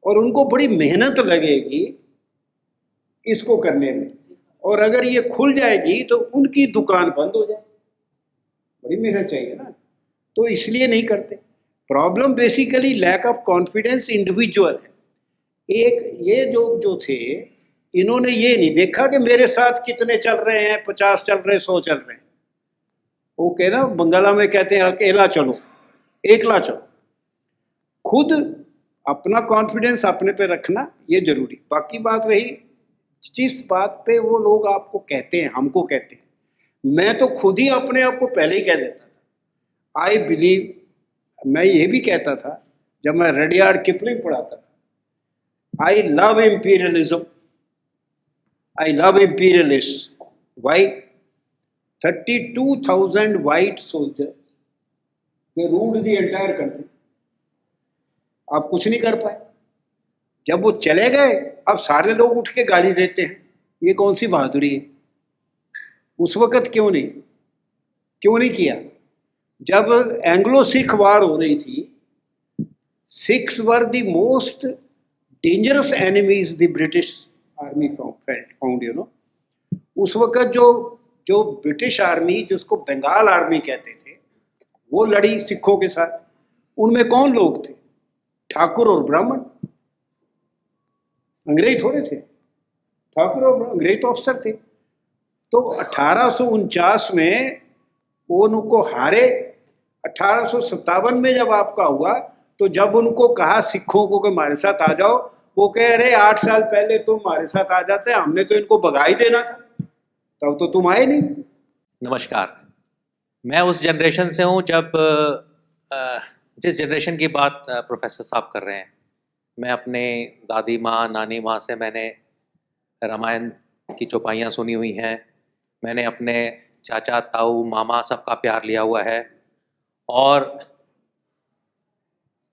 और उनको बड़ी मेहनत लगेगी इसको करने में, और अगर ये खुल जाएगी तो उनकी दुकान बंद हो जाए, बड़ी मेहनत चाहिए ना, तो इसलिए नहीं करते। Problem basically lack of confidence individual है। एक ये जो थे, इन्होंने ये नहीं देखा कि मेरे साथ कितने चल रहे हैं, 50 चल रहे हैं, 100 चल रहे हैं। वो कह ना बंगाला में कहते हैं अकेला चलो, एकला चलो। खुद अपना कॉन्फिडेंस अपने पे रखना ये जरूरी। बाकी बात रही जिस बात पे वो लोग आपको कहते हैं, हमको कहते हैं, मैं तो खुद ही अपने आप को पहले ही कह देता था। आई बिलीव, मैं ये भी कहता था जब मैं रडियार्ड किपलिंग पढ़ाता था, I love imperialism, I love imperialist. Why? 32,000 white soldiers, they ruled the entire country. आप कुछ नहीं कर पाए। जब वो चले गए, अब सारे लोग उठ के गाली देते हैं, ये कौन सी बहादुरी है? उस वक़्त क्यों नहीं किया? जब एंग्लो सिख वार हो रही थी, Sikhs were the most dangerous enemies the British army found, you know. उस वक़्त जो ब्रिटिश आर्मी, जिसको बंगाल आर्मी कहते थे, वो लड़ी सिखों के साथ। उनमें कौन लोग थे? ठाकुर और ब्राह्मण। अंग्रेज थोड़े थे, ठाकुर और अंग्रेज तो अफसर थे। तो 1849 में वो उनको हारे। 1857 में जब आपका हुआ, तो जब उनको कहा सिखों को कि हमारे साथ आ जाओ, वो कह रहे 8 साल पहले तुम हमारे साथ आ जाते, हमने तो इनको भगा ही देना था, तब तो तुम आए नहीं। नमस्कार। मैं उस जनरेशन से हूँ जब जिस जनरेशन की बात प्रोफेसर साहब कर रहे हैं, मैं अपने दादी माँ, नानी माँ से मैंने रामायण की चौपाइयाँ सुनी हुई हैं। मैंने अपने चाचा, ताऊ, मामा सबका प्यार लिया हुआ है। और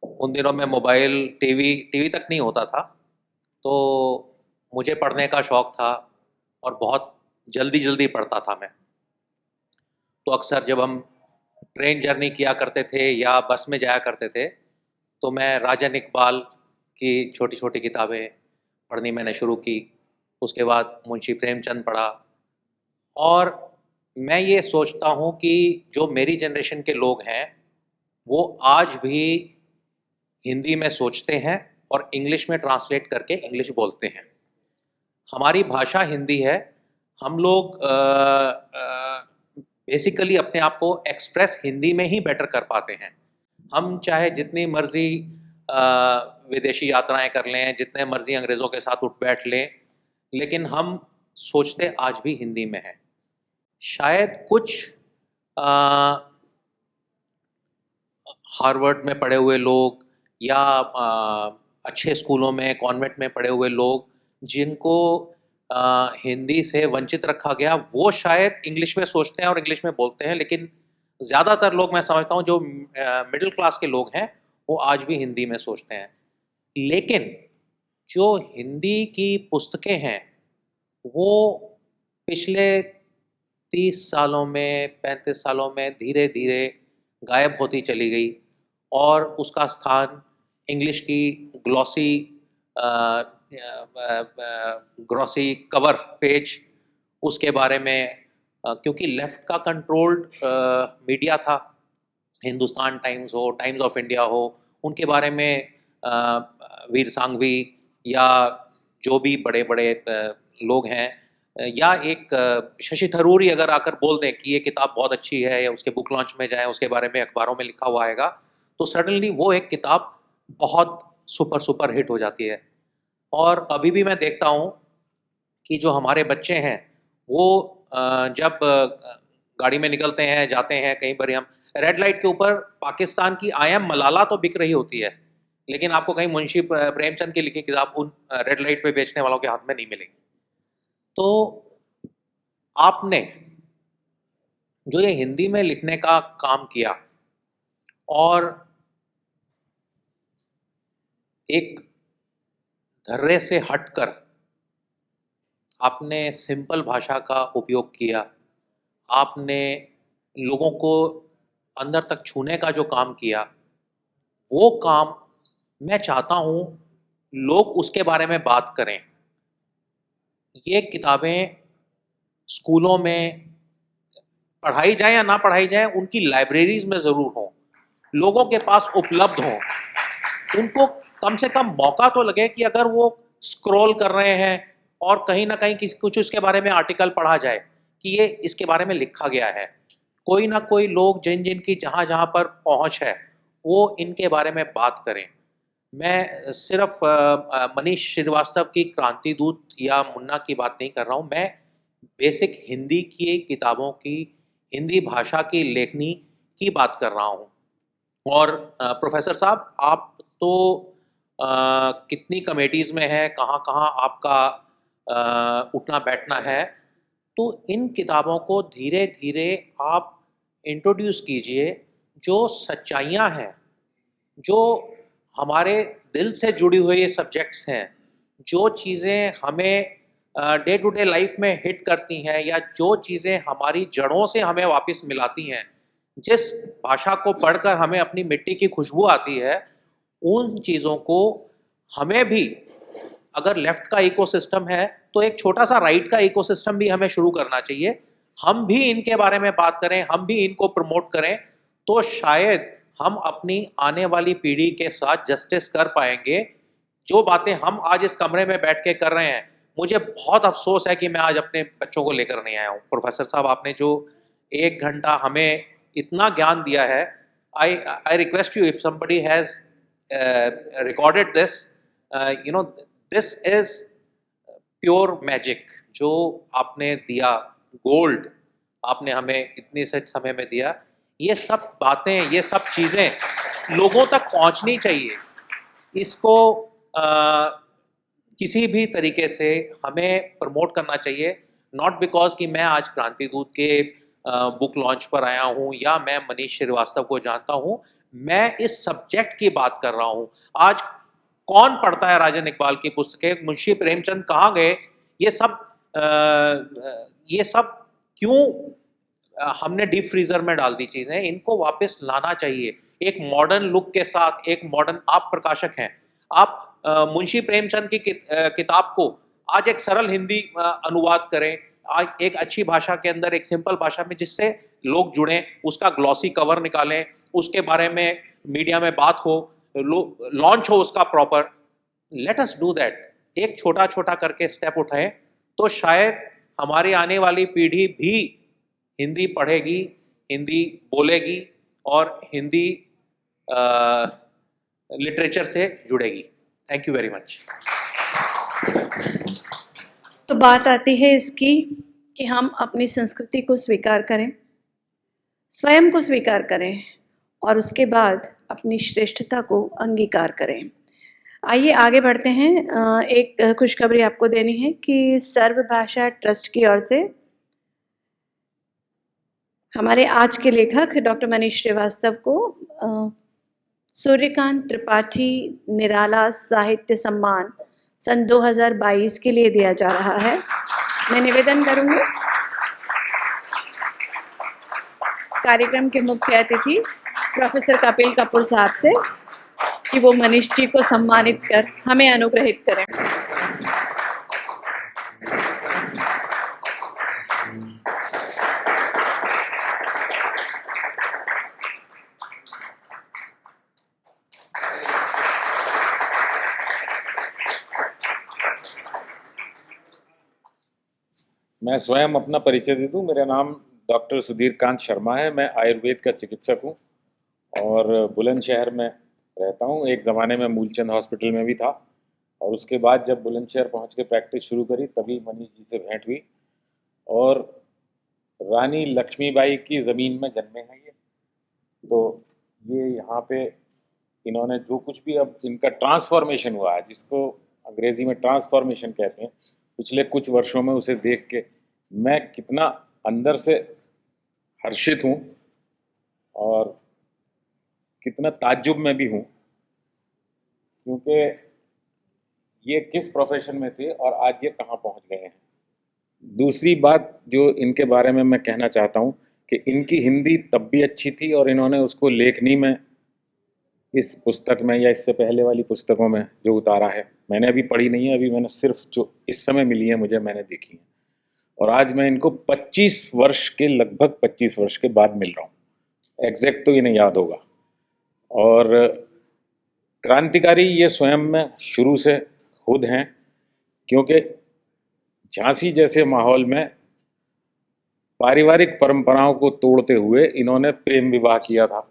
उन दिनों में मोबाइल, टीवी तक नहीं होता था, तो मुझे पढ़ने का शौक़ था और बहुत जल्दी पढ़ता था मैं। तो अक्सर जब हम ट्रेन जर्नी किया करते थे या बस में जाया करते थे, तो मैं राजन इकबाल की छोटी छोटी किताबें पढ़नी मैंने शुरू की। उसके बाद मुंशी प्रेमचंद पढ़ा। और मैं ये सोचता हूँ कि जो मेरी जनरेशन के लोग हैं, वो आज भी हिंदी में सोचते हैं और इंग्लिश में ट्रांसलेट करके इंग्लिश बोलते हैं। हमारी भाषा हिंदी है। हम लोग बेसिकली अपने आप को एक्सप्रेस हिंदी में ही बेटर कर पाते हैं। हम चाहे जितनी मर्जी विदेशी यात्राएं कर लें, जितने मर्जी अंग्रेज़ों के साथ उठ बैठ लें, लेकिन हम सोचते आज भी हिंदी में हैं। शायद कुछ हार्वर्ड में पढ़े हुए लोग या अच्छे स्कूलों में, कॉन्वेंट में पढ़े हुए लोग, जिनको हिंदी से वंचित रखा गया, वो शायद इंग्लिश में सोचते हैं और इंग्लिश में बोलते हैं। लेकिन ज़्यादातर लोग, मैं समझता हूँ, जो मिडिल क्लास के लोग हैं, वो आज भी हिंदी में सोचते हैं। लेकिन जो हिंदी की पुस्तकें हैं, वो पिछले 30 सालों में, 35 सालों में धीरे धीरे गायब होती चली गई और उसका स्थान इंग्लिश की ग्लॉसी कवर पेज, उसके बारे में, क्योंकि लेफ़्ट का कंट्रोल्ड मीडिया था, हिंदुस्तान टाइम्स हो, टाइम्स ऑफ इंडिया हो, उनके बारे में वीर सांघवी या जो भी बड़े बड़े लोग हैं, या एक शशि थरूर ही अगर आकर बोल दें कि ये किताब बहुत अच्छी है, या उसके बुक लॉन्च में जाएं, उसके बारे में अखबारों में लिखा हुआ आएगा, तो सडनली वो एक किताब बहुत सुपर हिट हो जाती है। और अभी भी मैं देखता हूँ कि जो हमारे बच्चे हैं, वो जब गाड़ी में निकलते हैं, जाते हैं, कहीं पर हम रेड लाइट के ऊपर पाकिस्तान की आई एम मलाला तो बिक रही होती है, लेकिन आपको कहीं मुंशी प्रेमचंद की लिखी किताब उन रेड लाइट पे बेचने वालों के हाथ में नहीं मिलेगी। तो आपने जो ये हिंदी में लिखने का काम किया और एक धर्रे से हटकर आपने सिंपल भाषा का उपयोग किया, आपने लोगों को अंदर तक छूने का जो काम किया, वो काम मैं चाहता हूँ लोग उसके बारे में बात करें। ये किताबें स्कूलों में पढ़ाई जाए या ना पढ़ाई जाए, उनकी लाइब्रेरीज में ज़रूर हों, लोगों के पास उपलब्ध हों। उनको कम से कम मौका तो लगे कि अगर वो स्क्रॉल कर रहे हैं और कहीं ना कहीं कुछ उसके बारे में आर्टिकल पढ़ा जाए कि ये इसके बारे में लिखा गया है। कोई ना कोई लोग जिनकी जहाँ जहाँ पर पहुँच है वो इनके बारे में बात करें। मैं सिर्फ मनीष श्रीवास्तव की क्रांति दूत या मुन्ना की बात नहीं कर रहा हूँ, मैं बेसिक हिंदी की किताबों की, हिंदी भाषा की लेखनी की बात कर रहा हूँ। और प्रोफेसर साहब, आप तो कितनी कमेटीज़ में हैं, कहाँ कहाँ आपका उठना बैठना है, तो इन किताबों को धीरे धीरे आप इंट्रोड्यूस कीजिए। जो सच्चाइयाँ हैं, जो हमारे दिल से जुड़ी हुई सब्जेक्ट्स हैं, जो चीज़ें हमें डे टू डे लाइफ में हिट करती हैं या जो चीज़ें हमारी जड़ों से हमें वापस मिलाती हैं, जिस भाषा को पढ़कर हमें अपनी मिट्टी की खुशबू आती है, उन चीज़ों को हमें भी, अगर लेफ्ट का इकोसिस्टम है तो एक छोटा सा राइट का इकोसिस्टम भी हमें शुरू करना चाहिए। हम भी इनके बारे में बात करें, हम भी इनको प्रमोट करें, तो शायद हम अपनी आने वाली पीढ़ी के साथ जस्टिस कर पाएंगे। जो बातें हम आज इस कमरे में बैठ के कर रहे हैं, मुझे बहुत अफसोस है कि मैं आज अपने बच्चों को लेकर नहीं आया हूँ। प्रोफेसर साहब, आपने जो 1 घंटा हमें इतना ज्ञान दिया है, I request you, if somebody has recorded this, this is pure magic जो आपने दिया, गोल्ड आपने हमें इतने से समय में दिया। ये सब बातें, ये सब चीज़ें लोगों तक पहुंचनी चाहिए। इसको किसी भी तरीके से हमें प्रमोट करना चाहिए, नॉट बिकॉज कि मैं आज क्रांति दूत के बुक लॉन्च पर आया हूँ या मैं मनीष श्रीवास्तव को जानता हूँ, मैं इस सब्जेक्ट की बात कर रहा हूँ। आज कौन पढ़ता है राजन इकबाल की पुस्तकें, मुंशी प्रेमचंद कहाँ गए, ये सब क्यों हमने डीप फ्रीजर में डाल दी चीज़ें, इनको वापस लाना चाहिए एक मॉडर्न लुक के साथ। एक मॉडर्न, आप प्रकाशक हैं, आप मुंशी प्रेमचंद की किताब को आज एक सरल हिंदी अनुवाद करें, आज एक अच्छी भाषा के अंदर, एक सिंपल भाषा में, जिससे लोग जुड़ें, उसका ग्लॉसी कवर निकालें, उसके बारे में मीडिया में बात हो, लॉन्च हो उसका proper. Let us do that. एक छोटा छोटा करके स्टेप उठाएं तो शायद हमारी आने वाली पीढ़ी भी हिंदी पढ़ेगी, हिंदी बोलेगी और हिंदी लिटरेचर से जुड़ेगी। Thank you very much. तो बात आती है इसकी कि हम अपनी संस्कृति को स्वीकार करें, स्वयं को स्वीकार करें और उसके बाद अपनी श्रेष्ठता को अंगीकार करें। आइए आगे बढ़ते हैं। एक खुशखबरी आपको देनी है कि सर्व भाषा ट्रस्ट की ओर से हमारे आज के लेखक डॉक्टर मनीष श्रीवास्तव को सूर्यकांत त्रिपाठी निराला साहित्य सम्मान सन 2022 के लिए दिया जा रहा है। मैं निवेदन करूंगी कार्यक्रम के मुख्य अतिथि प्रोफेसर कपिल कपूर साहब से कि वो मनीष जी को सम्मानित कर हमें अनुग्रहित करें। मैं स्वयं अपना परिचय दे दूं। मेरा नाम डॉक्टर सुधीर कांत शर्मा है। मैं आयुर्वेद का चिकित्सक हूं और बुलंदशहर में रहता हूं। एक ज़माने में मूलचंद हॉस्पिटल में भी था और उसके बाद जब बुलंदशहर पहुंच के प्रैक्टिस शुरू करी तभी मनीष जी से भेंट हुई और रानी लक्ष्मीबाई की ज़मीन में जन्मे हैं ये। तो ये यहाँ पे इन्होंने जो कुछ भी अब इनका ट्रांसफॉर्मेशन हुआ है, जिसको अंग्रेजी में ट्रांसफॉर्मेशन कहते हैं, पिछले कुछ वर्षों में उसे देख के मैं कितना अंदर से हर्षित हूँ और कितना ताज्जुब में भी हूँ, क्योंकि ये किस प्रोफेशन में थे और आज ये कहाँ पहुँच गए हैं। दूसरी बात जो इनके बारे में मैं कहना चाहता हूँ कि इनकी हिंदी तब भी अच्छी थी और इन्होंने उसको लेखनी में, इस पुस्तक में या इससे पहले वाली पुस्तकों में जो उतारा है, मैंने अभी पढ़ी नहीं है, अभी मैंने सिर्फ जो इस समय मिली है मुझे, मैंने देखी है। और आज मैं इनको 25 वर्ष के, लगभग 25 वर्ष के बाद मिल रहा हूँ। एग्जैक्ट तो इन्हें याद होगा। और क्रांतिकारी ये स्वयं में शुरू से खुद हैं, क्योंकि झांसी जैसे माहौल में पारिवारिक परंपराओं को तोड़ते हुए इन्होंने प्रेम विवाह किया था।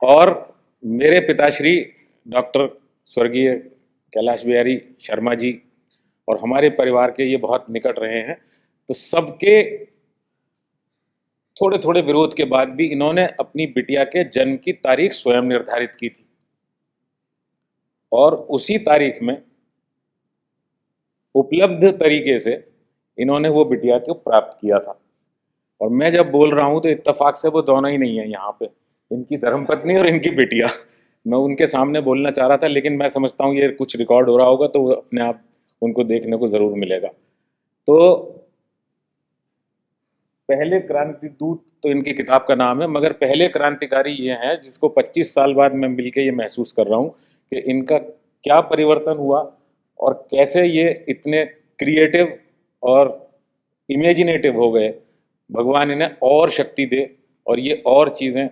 और मेरे पिताश्री डॉक्टर स्वर्गीय कैलाश बिहारी शर्मा जी और हमारे परिवार के ये बहुत निकट रहे हैं, तो सबके थोड़े थोड़े विरोध के बाद भी इन्होंने अपनी बिटिया के जन्म की तारीख स्वयं निर्धारित की थी और उसी तारीख में उपलब्ध तरीके से इन्होंने वो बिटिया को प्राप्त किया था। और मैं जब बोल रहा हूं तो इत्तेफाक से वो दोनों ही नहीं है यहाँ पे, इनकी धर्मपत्नी और इनकी बिटिया। मैं उनके सामने बोलना चाह रहा था, लेकिन मैं समझता हूँ ये कुछ रिकॉर्ड हो रहा होगा तो अपने आप उनको देखने को जरूर मिलेगा। तो पहले क्रांति दूत तो इनकी किताब का नाम है, मगर पहले क्रांतिकारी ये हैं जिसको 25 साल बाद मैं मिलके ये महसूस कर रहा हूँ कि इनका क्या परिवर्तन हुआ और कैसे ये इतने क्रिएटिव और इमेजिनेटिव हो गए। भगवान इन्हें और शक्ति दे और ये और चीज़ें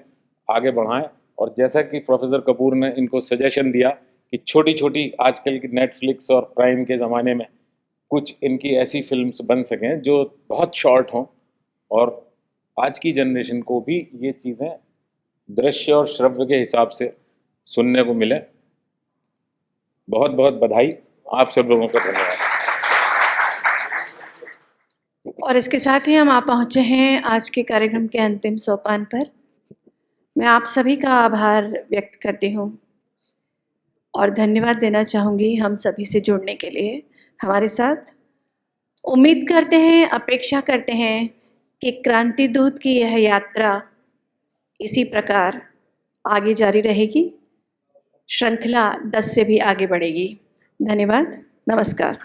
आगे बढ़ाएं। और जैसा कि प्रोफेसर कपूर ने इनको सजेशन दिया कि छोटी छोटी आजकल की नेटफ्लिक्स और प्राइम के ज़माने में कुछ इनकी ऐसी फिल्म्स बन सकें जो बहुत शॉर्ट हों और आज की जनरेशन को भी ये चीज़ें दृश्य और श्रव्य के हिसाब से सुनने को मिले। बहुत बहुत बधाई, आप सब लोगों का धन्यवाद। और इसके साथ ही हम आ पहुँचे हैं आज के कार्यक्रम के अंतिम सोपान पर। मैं आप सभी का आभार व्यक्त करती हूँ और धन्यवाद देना चाहूँगी हम सभी से जुड़ने के लिए हमारे साथ। उम्मीद करते हैं, अपेक्षा करते हैं कि क्रांति दूत की यह यात्रा इसी प्रकार आगे जारी रहेगी, श्रृंखला 10 से भी आगे बढ़ेगी। धन्यवाद, नमस्कार।